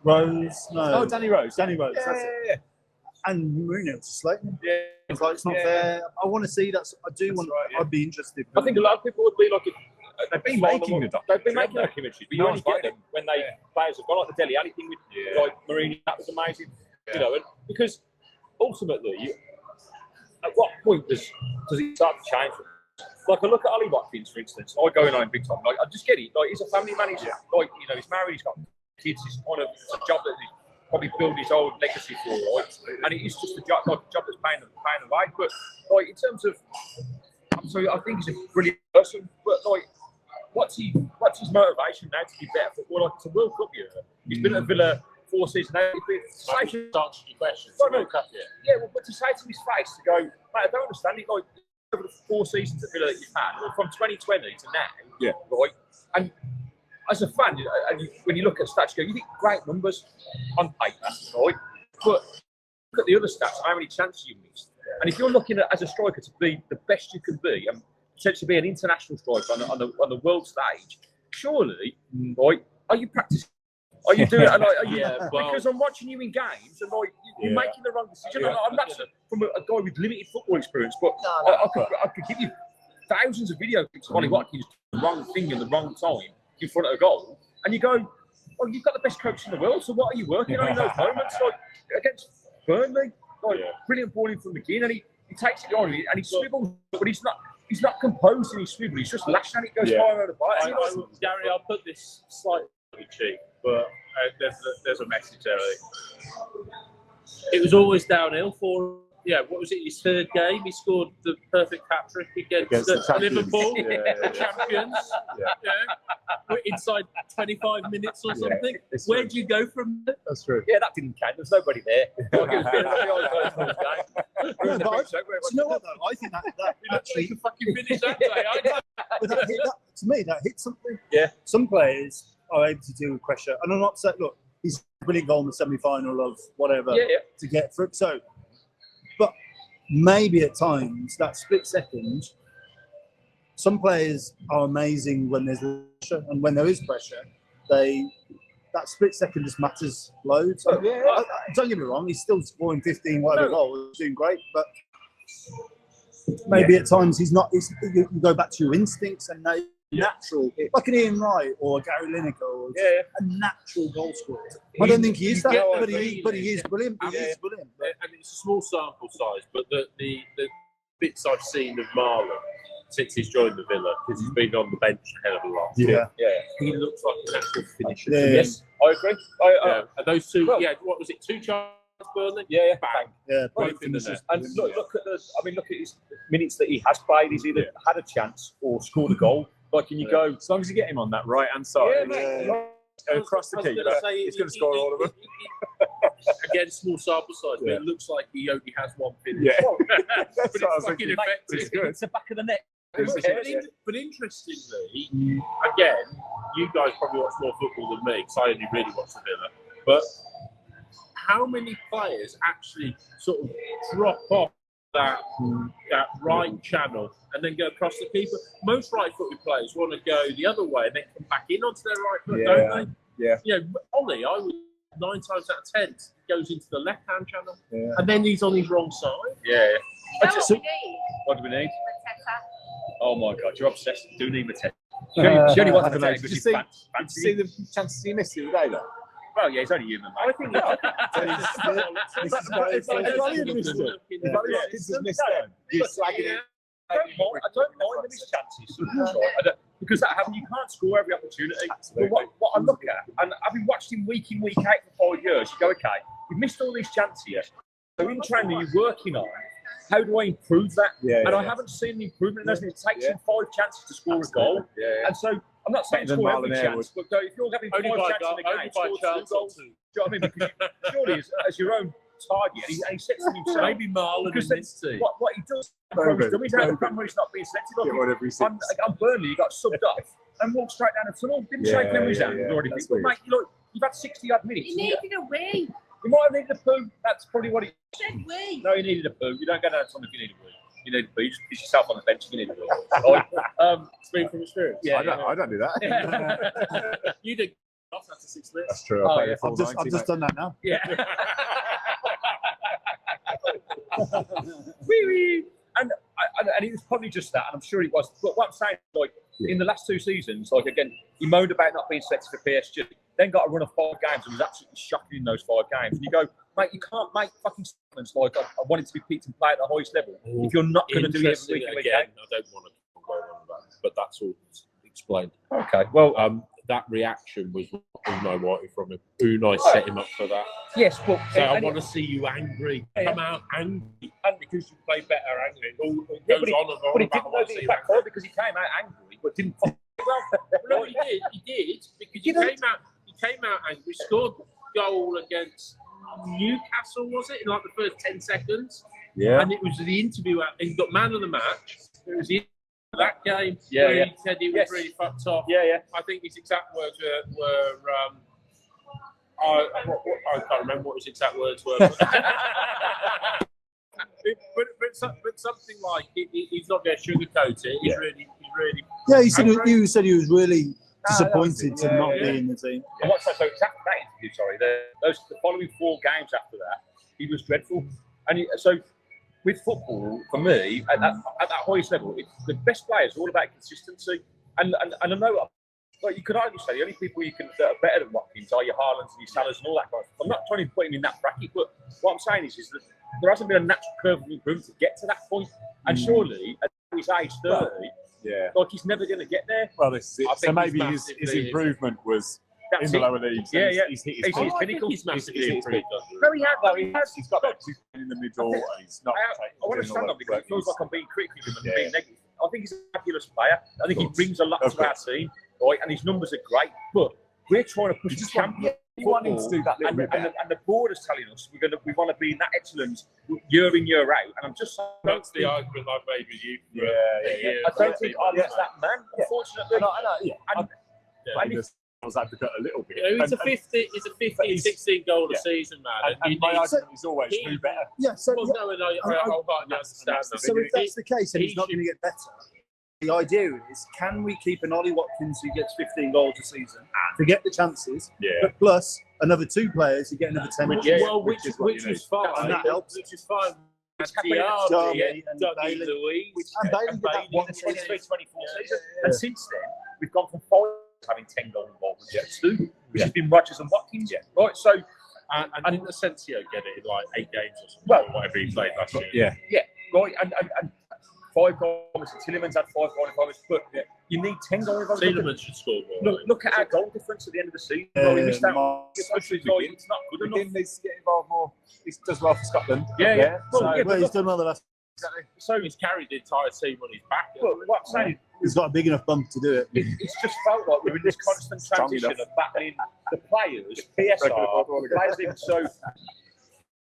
S5: Rose, no.
S2: Oh, Danny Rose.
S5: Danny Rose. That's it. And Mourinho was slating. Yeah, it's like it's not fair. I want to see that. I do want. I'd be interested.
S3: I think a lot of people would be like.
S2: They've been making the
S3: documentaries, but you only get them when players have gone, like the Dele Alli thing with like Mourinho. That was amazing, you know. And because ultimately, at what point does it start to change? Like I look at Ollie Watkins, for instance. I go in on big time. Like I just get it. Like he's a family man. He's like he's married. He's got kids. It's kind of a job that he's probably built his old legacy for, right? And it is just a job, like a job that's paying the way. But like in terms of, so I think he's a brilliant person. But like, what's his motivation now to be better football? Like it's a World Cup year. He's been at Villa 4 seasons now.
S4: Answer your question.
S3: Yeah, well, but to say to his face to go, mate, I don't understand it. Like over the 4 seasons at Villa that you've had, from 2020 to now, right? And as a fan, when you look at stats, you think great numbers on paper, right? But look at the other stats, how many chances you missed. And if you're looking at as a striker to be the best you can be and potentially be an international striker on the world stage, surely, right? Are you practicing? Are you doing it? Because I'm watching you in games and like you're making the wrong decision. I'm not from a guy with limited football experience, but I could give you thousands of video clips of Ollie Watkins doing the wrong thing in the wrong time in front of a goal, and you go, "Oh, you've got the best coach in the world. So what are you working on in those moments?" Like against Burnley, brilliant balling from McGinn, and he takes it on and he swivels, but he's not composed in his swivel. He's just lashing and it goes far out of the bite.
S4: Gary, I'll put this slightly cheap, but there's a message there. It was always downhill for. Yeah, what was it? His third game, he scored the perfect hat-trick against Liverpool, the champions. Inside 25 minutes or something. Where do you go from there?
S2: That's true.
S3: Yeah, that didn't count. There's nobody there.
S5: Do you know what though? I think that actually
S4: fucking finish that day.
S5: To me, that hits something.
S3: Yeah.
S5: Some players are able to deal with pressure, and I'm not saying, look, he's a brilliant goal in the semi-final of whatever to get through. So. But maybe at times, that split second, some players are amazing when there's pressure, and when there is pressure, that split second just matters loads. So, don't get me wrong, he's still scoring 15 whatever goals, doing great, but maybe at times he's not. You go back to your instincts and natural, like an Ian Wright or Gary Lineker, or a natural goal scorer. I don't think he is that, but he is brilliant. He is brilliant.
S4: And it's a small sample size, but the bits I've seen of Marlon since he's joined the Villa, because he's been on the bench a hell of a lot. He looks like a natural finisher.
S3: Yes, I agree.
S4: And those two, what was it? 2 chances, Burnley?
S3: Bang.
S5: Yeah,
S4: both in the net.
S3: And look at his minutes that he has played. He's either had a chance or scored a goal. Like, can you go?
S2: As long as you get him on that right hand side, across the keeper, he's going to score all of them.
S4: Again, small sample size, but it looks like he only has one finish.
S2: Yeah,
S4: but it's fucking effective.
S3: It's the back of the net.
S4: But interestingly, again, you guys probably watch more football than me, because I only really watch the Villa. But how many players actually sort of drop off that right channel and then go across the keeper? Most right-footed players want to go the other way and then come back in onto their right foot, don't they?
S2: Yeah.
S4: You know, Ollie, I would 9 times out of 10 goes into the left-hand channel, and then he's on his wrong side.
S3: Yeah.
S6: What
S3: do we need?
S6: Mateta.
S3: Oh my God, you're obsessed. Do need Mateta. She only wants Mateta because she's
S2: Did you see the chances he missed the other day, though?
S3: Well, yeah, he's only human, mate.
S4: I think
S3: I don't mind them his chances. Because that happens, you can't score every opportunity. But what I look at, and having watched him week in, week out for 5 years, you go, okay, we've missed all these chances. So in training, you're working on how do I improve that? And I haven't seen an improvement. It takes him 5 chances to score a goal. And so I'm not saying score every chance, but if you're having 5 chances in a game, score 2 goals. Do you know what I mean? Because surely as your own target, and he sets them himself.
S4: Maybe Marlon in this team.
S3: What he does, dummies out of the camera, he's not being selected. On Burnley, he got subbed off and walked straight down the tunnel. Didn't shake memories out. But mate, look, you've had 60 odd minutes.
S6: He needed a wee.
S3: You might have needed a poo. That's probably what he
S6: said. Wee.
S3: No, you needed a poo. You don't go down the tunnel if you need a wee. You need a poo. You just piss yourself on the bench if you need a wee.
S4: Speaking from experience.
S3: Yeah,
S2: I don't do that.
S4: You did after 6 minutes.
S2: That's true.
S5: I've just done that now.
S3: Yeah. Wee. And it was probably just that, and I'm sure it was. But what I'm saying, like, in the last 2 seasons, like, again, he moaned about not being selected for PSG, then got a run of 5 games and was absolutely shocking in those 5 games. And you go, mate, you can't make fucking statements like, I wanted to be picked and play at the highest level if you're not going to do it every week.
S4: Again, I don't want to go on about it, but that's all explained.
S3: Okay, well,
S4: that reaction was Unai wanted from him. Unai set him up for that.
S3: Yes, but
S4: so I want to see you angry. Come out angry, and because you play better angry. It all goes on and on.
S3: But he didn't know the back four because he came out angry, but didn't.
S4: No, he did. He did because he came out angry. Scored goal against Newcastle, was it? In like the first 10 seconds.
S2: Yeah.
S4: And it was the interview. And he got man of the match. It was the that game where he said he was really fucked off. I think his exact words were I can't remember what his exact words were. but something like he's not going to sugarcoat it. He's really.
S5: Yeah, he said he was really disappointed to not be in the team.
S3: And what's that? So it's after that interview, sorry, the following 4 games after that, he was dreadful. And so with football, for me, at that highest level, the best players are all about consistency. And I know, like, you could argue say the only people that are better than Watkins are your Haalands and your Salahs and all that kind of stuff. I'm not trying to put him in that bracket, but what I'm saying is that there hasn't been a natural curve of improvement to get to that point. And surely, at his age 30, like, he's never going to get there.
S2: Well, this is it. So maybe his improvement was in the lower leagues. He's hit his
S3: pinnacle.
S4: He's massively improved.
S3: No, he has.
S2: He's got that. He's in the middle. And he's not.
S3: I want to stand on because it feels like I'm being critical of him and being negative. I think he's a fabulous player. I think he brings a lot to our team, right? And his numbers are great. But we're trying to push the champion.
S2: We want him to do that little bit better.
S3: And the board is telling us we want to be in that excellence year in, year out. And I'm just saying,
S4: that's the argument I've made with you.
S3: I don't think Ollie's that man, unfortunately.
S2: I was advocate a little bit.
S4: He's a 15, 16 goal a season, man.
S2: And my argument is always do better.
S5: Yeah, so
S4: I understand.
S5: So if that's the case and he's not going to get better, the idea is, can we keep an Ollie Watkins who gets 15 goals a season to get the chances, but plus another 2 players who get another 10?
S4: Which is fine.
S5: And that helps.
S4: Which is fine.
S5: Diarby
S4: and Bailey Louise.
S5: And Bailey did that one
S3: 23-24 season. And since then, we've gone from 5 having 10 goal involvement to 2, which has been Rodgers and Watkins. Right, so...
S4: And didn't Asensio get it in like 8 games or something?
S3: Well,
S4: whatever he played last year.
S3: Yeah, right, and 5 goals. Tillemans had 5 goal involvements, but you need 10 goal involvements.
S4: Tillemans should score more.
S3: Look at our goal difference at the end of the season. We missed out. It's not good enough.
S2: McGinn needs to get involved more. He does well for Scotland.
S5: Well, he's done well the last.
S4: So he's carried the entire team on his back.
S3: But what I'm saying,
S5: he's got a big enough bump to do it.
S3: It's just felt like we're in this constant transition of battling the players, PSR, players even so.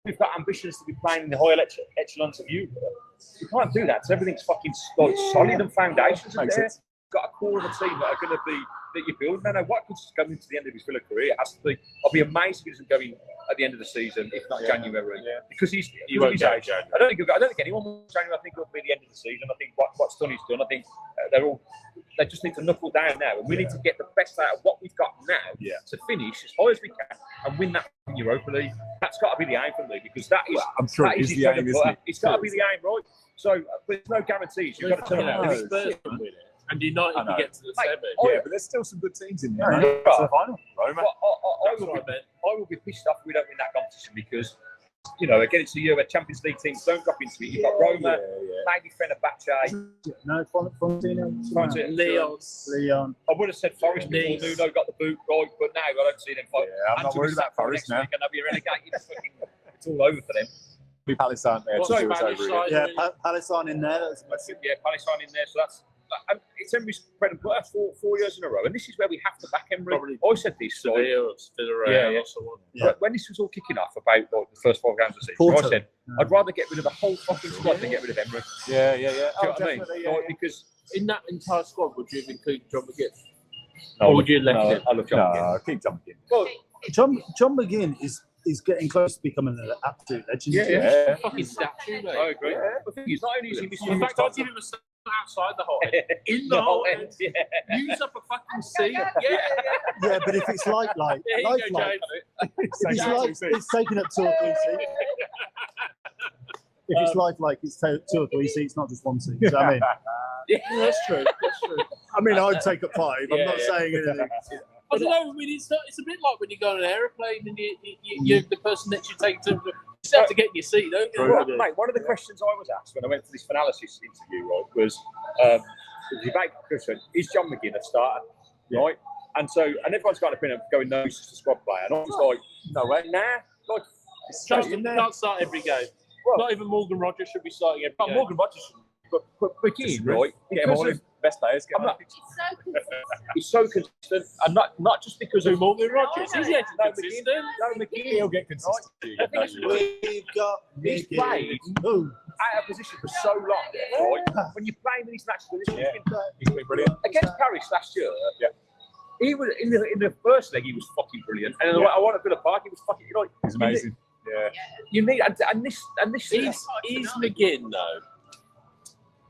S3: We've got ambitions to be playing in the higher echelons of Europe. We can't do that. So everything's fucking solid and foundations are there. Got a core of a team that are going to be that you build. No, Watkins is coming to the end of his Villa career. It has to be. I'll be amazed if he doesn't go in at the end of the season, if not January, because he's.
S4: You won't go January.
S3: I don't think anyone will January. I think it'll be the end of the season. I think what's done is done. I think they just need to knuckle down now, and we need to get the best out of what we've got now to finish as high as we can and win that Europa League. That's got to be the aim for me, because that is.
S2: Well, I'm sure it is the aim, isn't it?
S3: It's got to be the aim, right? So there's no guarantees. You've got to turn around.
S4: Spurs can win it. And United can get to the semi.
S2: Yeah, but there's still some good teams in there.
S3: To
S2: the final.
S3: Roma. I will be pissed off if we don't win that competition, because, you know, again, it's a year where Champions League teams don't drop into it. You've got Roma, maybe Fenerbahce.
S5: No, Frontino.
S3: Leon. I would have said Forest before Nuno got the boot right, but now I don't see them fight.
S2: I'm not worried about Forest now.
S3: And they'll be relegated. It's all over for them.
S2: Palace aren't there.
S4: Sorry,
S2: to do us
S4: Palace
S2: over
S4: side.
S2: again.
S5: Yeah, Palace aren't in there. That's
S3: Yeah, Palace aren't in there, so that's. It's Emery's bread and butter 4 years in a row, and this is where we have to back Emery.
S4: Probably
S3: I said this.
S4: Seville,
S3: Yeah.
S4: or someone.
S5: Yeah.
S3: When this was all kicking off about like, the first 4 games of the season,
S5: Porto.
S3: I said I'd rather get rid of the whole fucking squad than get rid of Emery.
S2: Yeah.
S3: Do you know what I mean?
S2: Yeah,
S3: Like, because
S4: In that entire squad, would you have included John McGinn? Or would you have left it?
S3: I love John McGinn.
S2: keep jumping.
S3: Well,
S5: John McGinn is getting close to becoming an absolute legend.
S2: Yeah.
S4: Fucking statue, mate.
S3: I agree. The thing is, not only is he missing
S4: In fact, I'd give him a stand outside the whole end. In the whole end.
S3: yeah.
S4: Use up a fucking seat. Yeah.
S5: Yeah, but if it's like
S4: There you go, James.
S5: if it's taking up 2 or 3 seats. If it's like it's 2 or 3 seats, not just 1 seat. Do you know what I mean?
S4: Yeah, that's true. That's true.
S5: I mean, I'd take up 5. I'm
S3: Yeah,
S5: not
S3: yeah.
S5: saying anything.
S4: I don't know. I mean, it's a bit like when you go on an aeroplane and you the person that you take to. You just have to get in your seat, don't you?
S3: Well, mate, one of the questions I was asked when I went for this Finalysis interview, right, was the debate question: is John McGinn a starter? Right, and everyone's got an opinion of going, no, he's just a squad player, and I was like, no way, nah, like,
S4: Justin can't start every game.
S3: Well,
S4: Not even Morgan Rogers should be starting every game.
S3: Morgan Rogers, but McGinn, right? Because of,
S2: best players.
S3: I'm not,
S6: It's so consistent.
S3: he's so consistent, and not just because of
S4: Morgan Rogers. He's yet
S3: no,
S4: consistent.
S3: McGinn,
S2: He'll get consistent.
S5: We've got
S3: He's played
S5: Ooh.
S3: out of position for so long, right? When you're playing in these matches,
S2: He's been brilliant.
S3: against Paris last year, he was in the first leg. He was fucking brilliant, and I want to Villa Park. He was fucking like
S2: He's amazing. Yeah.
S3: You need and this
S4: Is McGinn though?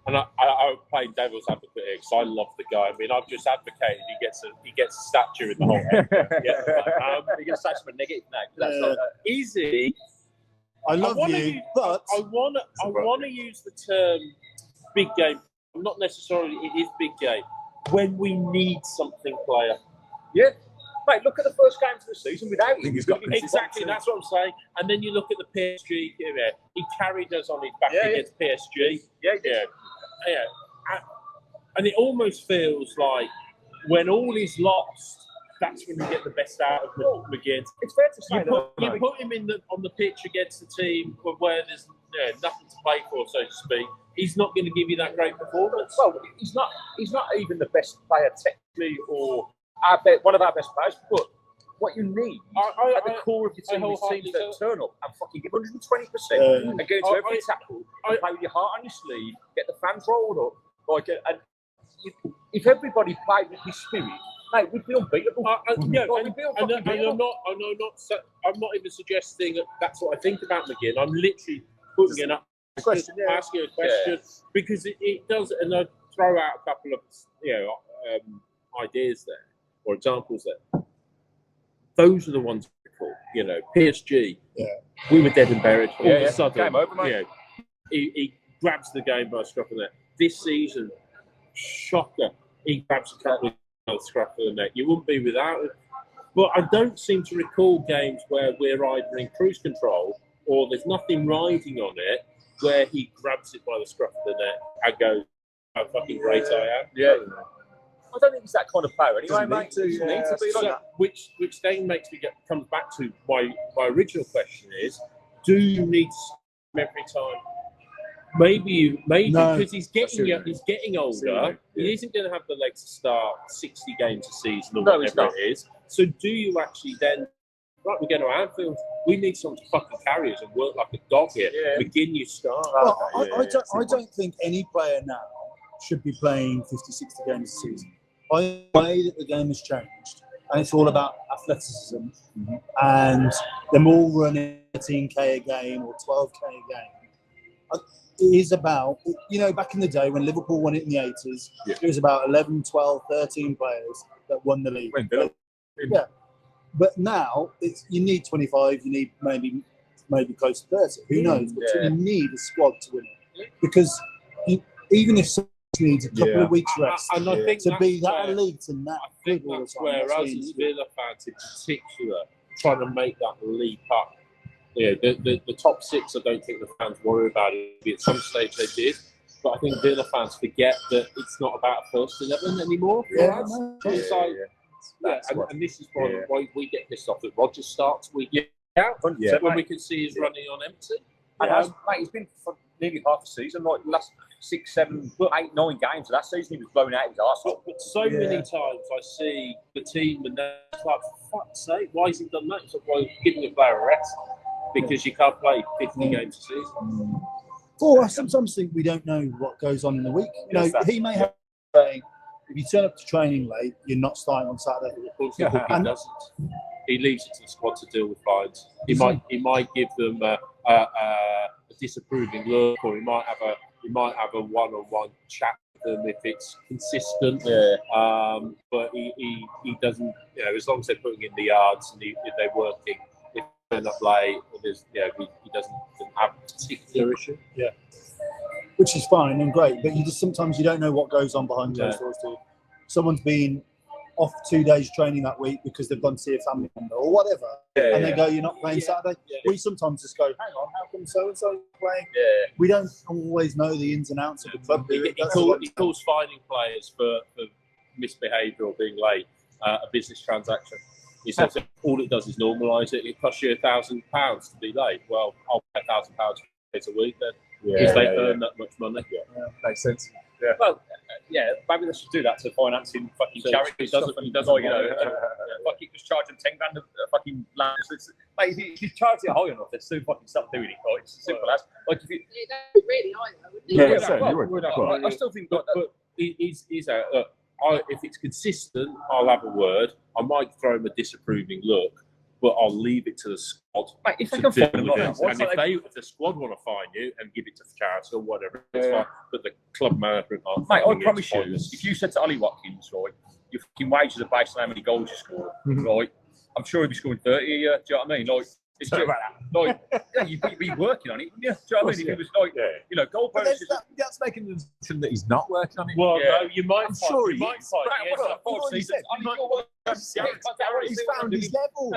S4: And I play devil's advocate here because I love the guy. I mean, I've just advocated he gets a statue in the whole head.
S3: you're going to say something negative now. That's not,
S4: Is he?
S5: I love you, but
S4: I want to use the term big game. Not necessarily it is big game when we need something player.
S3: yeah. Mate, look at the first games of the season without him.
S2: he's got
S4: Exactly, that's what I'm saying. And then you look at the PSG. He carried us on his back against PSG. Yeah. And it almost feels like when all is lost, that's when you get the best out of McGinn.
S3: It's fair to say
S4: You put him on the pitch against a team where there's nothing to play for, so to speak. He's not going to give you that great performance.
S3: Well, he's not even the best player technically or one of our best players, but what you need at the core of your team is teams that turn up and fucking give 120% and go into every tackle, and play with your heart on your sleeve, get the fans rolled up. And if everybody played with his spirit, mate, we'd be unbeatable.
S4: I'm not even suggesting that's what I think about McGinn. I'm literally putting it up, asking a question because it does, and I throw out a couple of ideas there or examples there. Those are the ones cool. PSG. Yeah. We were dead and buried. All of a sudden,
S3: game over, mate.
S4: He grabs the game by a scruff of the neck. This season, shocker, he grabs a couple of scruff of the neck. You wouldn't be without it. But I don't seem to recall games where we're either in cruise control or there's nothing riding on it where he grabs it by the scruff of the neck and goes, how fucking great I am.
S3: Yeah. I don't think he's that kind of player anyway, mate. He doesn't need to be like that.
S4: Which then comes back to my original question is, do you need to see him every time? Maybe
S5: No.
S4: because he's getting older. He isn't going to have the legs to start 60 games a season or whatever it is. So do you actually then, right, we're going to Anfield, we need someone to fucking carry us and work like a dog here. Begin your start.
S5: Well, I don't think any player now should be playing 50, 60 games a season. By the way that the game has changed, and it's all about athleticism, and them all running 13k a game or 12k a game. It is about, back in the day when Liverpool won it in the 80s, it was about 11, 12, 13 players that won the league. Yeah. But now, you need 25, you need maybe close to 30. Who knows? But you need a squad to win it. Because even if someone needs a couple of weeks rest
S4: and I think
S5: to be that elite and that good all the
S4: that's
S5: time.
S4: where us as Villa fans in particular trying to make that leap up. The top six, I don't think the fans worry about it. At some stage they did, but I think Villa fans forget that it's not about first 11 anymore. And this is why we get pissed off that Rogers starts week out when we can see he's running on empty.
S3: And mate, he's been for nearly half the season, like last 6, 7, 8, 9 games of that season, he was blown out of his arse.
S4: But so many times I see the team and they're like, for fuck's sake, why has he done that? It's like, well, giving a player a rest because you can't play 50 games a season.
S5: Or I sometimes think we don't know what goes on in the week. You know, he may have saying, if you turn up to training late, you're not starting on Saturday.
S4: He doesn't. He leaves it to the squad to deal with fines. He might give them a disapproving look, or he might have a one-on-one chat with them if it's consistent. But he doesn't. You know, as long as they're putting in the yards and if they're working, if they turn up late, he doesn't have a particular issue.
S5: Yeah. Which is fine and great, but sometimes you don't know what goes on behind closed doors too. Someone's been off 2 days training that week because they've gone to see a family member or whatever, and they go, "You're not playing Saturday." We sometimes just go, "Hang on, how come so and so playing?" We don't always know the ins and outs of the club.
S4: He calls finding players for misbehaviour or being late a business transaction. He says all it does is normalise it. It costs you £1,000 to be late. Well, I'll pay £1,000 a week then. Because they earn that much money.
S2: Makes sense.
S3: Well, maybe they should do that to financing fucking charities. Doesn't like, you know, fucking just charge them 10 grand a fucking land. Mate, if you charge it high enough, they'll soon fucking stop doing it. Right? It's as simple as. Like, if you,
S6: that'd be really high though, wouldn't it?
S3: I still think
S4: but he's if it's consistent, I'll have a word. I might throw him a disapproving look, but I'll leave it to the squad.
S3: Mate, if they can find them,
S4: and if the squad want to fine you and give it to charity or whatever, it's fine. But the club management aren't.
S3: Mate, I promise you, if you said to Ollie Watkins, right, your fucking wages are based on how many goals you score, right? I'm sure he'd be scoring 30 a year. Do you know what I mean? Like, it's just, you'd be working on it, wouldn't you? Do you know what I mean? If he was like, you know, goal bonuses.
S2: That's making the assumption that he's not working on it.
S4: Well, no, you might.
S2: I'm sure he
S3: is.
S2: He's found his level.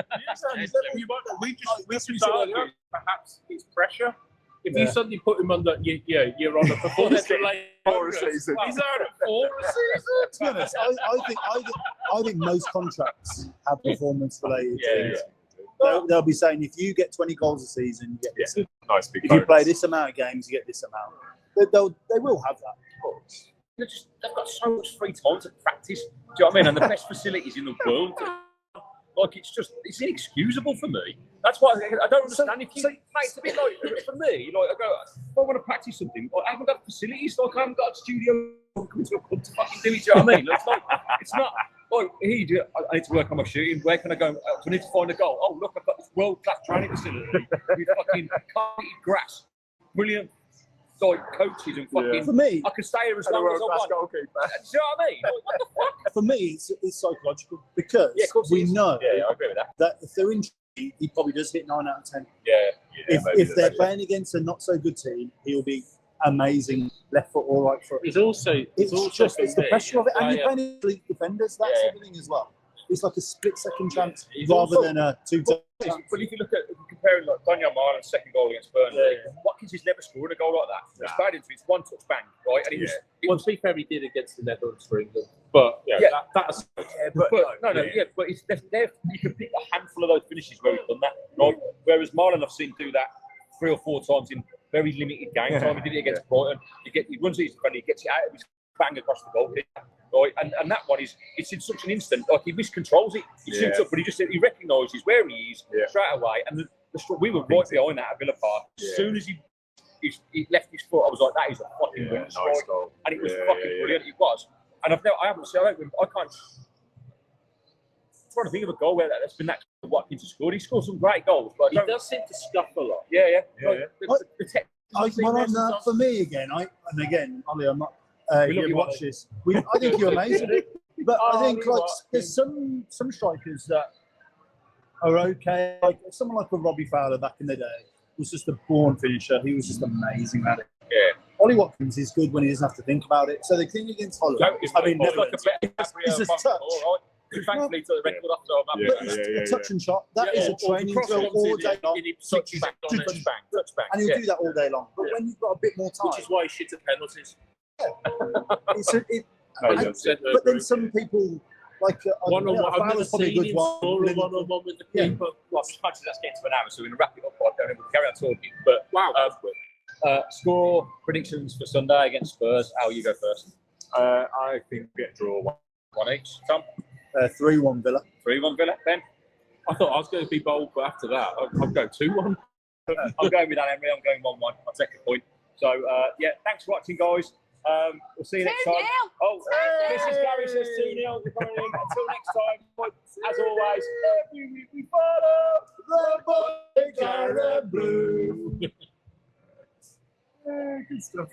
S4: We just argue perhaps it's pressure. If you suddenly put him under, you're on a performance related
S2: for a season.
S4: He's on it for a season.
S5: To be honest, I think most contracts have performance related things. They'll be saying if you get 20 goals a season, you get this.
S2: Nice big
S5: if you play this amount of games, you get this amount. They will have that. Of course.
S3: They've got so much free time to practice. Do you know what I mean? And the best facilities in the world. Like, it's inexcusable for me. That's why I don't understand. Mate, it's a bit like, for me, like, I go, if I want to practice something, I haven't got facilities, like, I haven't got a studio coming to a club to fucking do it. Do you know what I mean? It's not, like, I need to work on my shooting. Where can I go? I need to find a goal. Oh, look, I've got this world-class training facility with fucking carpeted grass. Brilliant. Like, coaches and fucking.
S5: For me,
S3: I can stay here as long as I want. Do you know what I mean? Like, what the fuck?
S5: For me, it's psychological because we know
S3: I agree with
S5: that if they're in, he probably does hit 9 out of 10.
S3: If
S5: they're playing against a not so good team, he'll be amazing left foot or right foot.
S4: It's the
S5: pressure of it, and you're playing elite defenders. That's everything as well. It's like a split-second chance rather than a two-turn chance.
S3: But if you look at comparing like Daniel Marlon's second goal against Birmingham, Watkins has never scored a goal like that. It's bad into it's one touch bang, right? And
S4: well, to be fair, he did against the Netherlands for England, but that's
S3: but it's you can pick a handful of those finishes where he's done that, right? Whereas Marlon, I've seen do that 3 or 4 times in very limited game time. He did it against Brighton. He runs it, and he gets it out of his bang across the goal. Right, and that one it's in such an instant, like he miscontrols it. He shoots up, but he recognises where he is straight away. And we were right behind that at Villa Park. As soon as he left his foot, I was like, that is a fucking winning strike. Goal. And it was fucking brilliant. It was. And I haven't seen. I can't. I'm trying to think of a goal where that's been that Watkins has scored. He scored some great goals, but
S4: he does seem to scuff a lot.
S5: For me again, Ollie, I'm not. You watch this. I think you're amazing, but I think there's some strikers that are okay. Like someone like a Robbie Fowler back in the day was just a born finisher. He was just amazing at it. Ollie Watkins is good when he doesn't have to think about it. So the thing against Holland, it's a touch.
S3: Thankfully, to the record after
S5: a touch and shot. That is a training drill all day long.
S3: Touch bang.
S5: And he'll do that all day long. But when you've got a bit more time,
S4: which is why he shits at penalties.
S5: but then some people like
S4: one on one. I've never seen him score a one-on-one with the keeper.
S3: Well, that's getting to an hour, so we're going to wrap it up. I don't know, we'll carry on talking. But
S4: wow,
S3: score predictions for Sunday against Spurs. Al, you go first.
S2: I think we get a draw
S3: 1 each. Tom?
S5: 3-1 Villa.
S3: 3-1 Villa. Ben?
S4: I thought I was going to be bold, but after that, I'll go 2-1.
S3: I'm going with that, Henry. I'm going 1-1. I'll take a point. So, yeah, thanks for watching, guys. We'll see you next time. Oh, Mrs. Gary says 2-0. Until next time, as always, every week we follow the Claret Brew.
S5: Good stuff.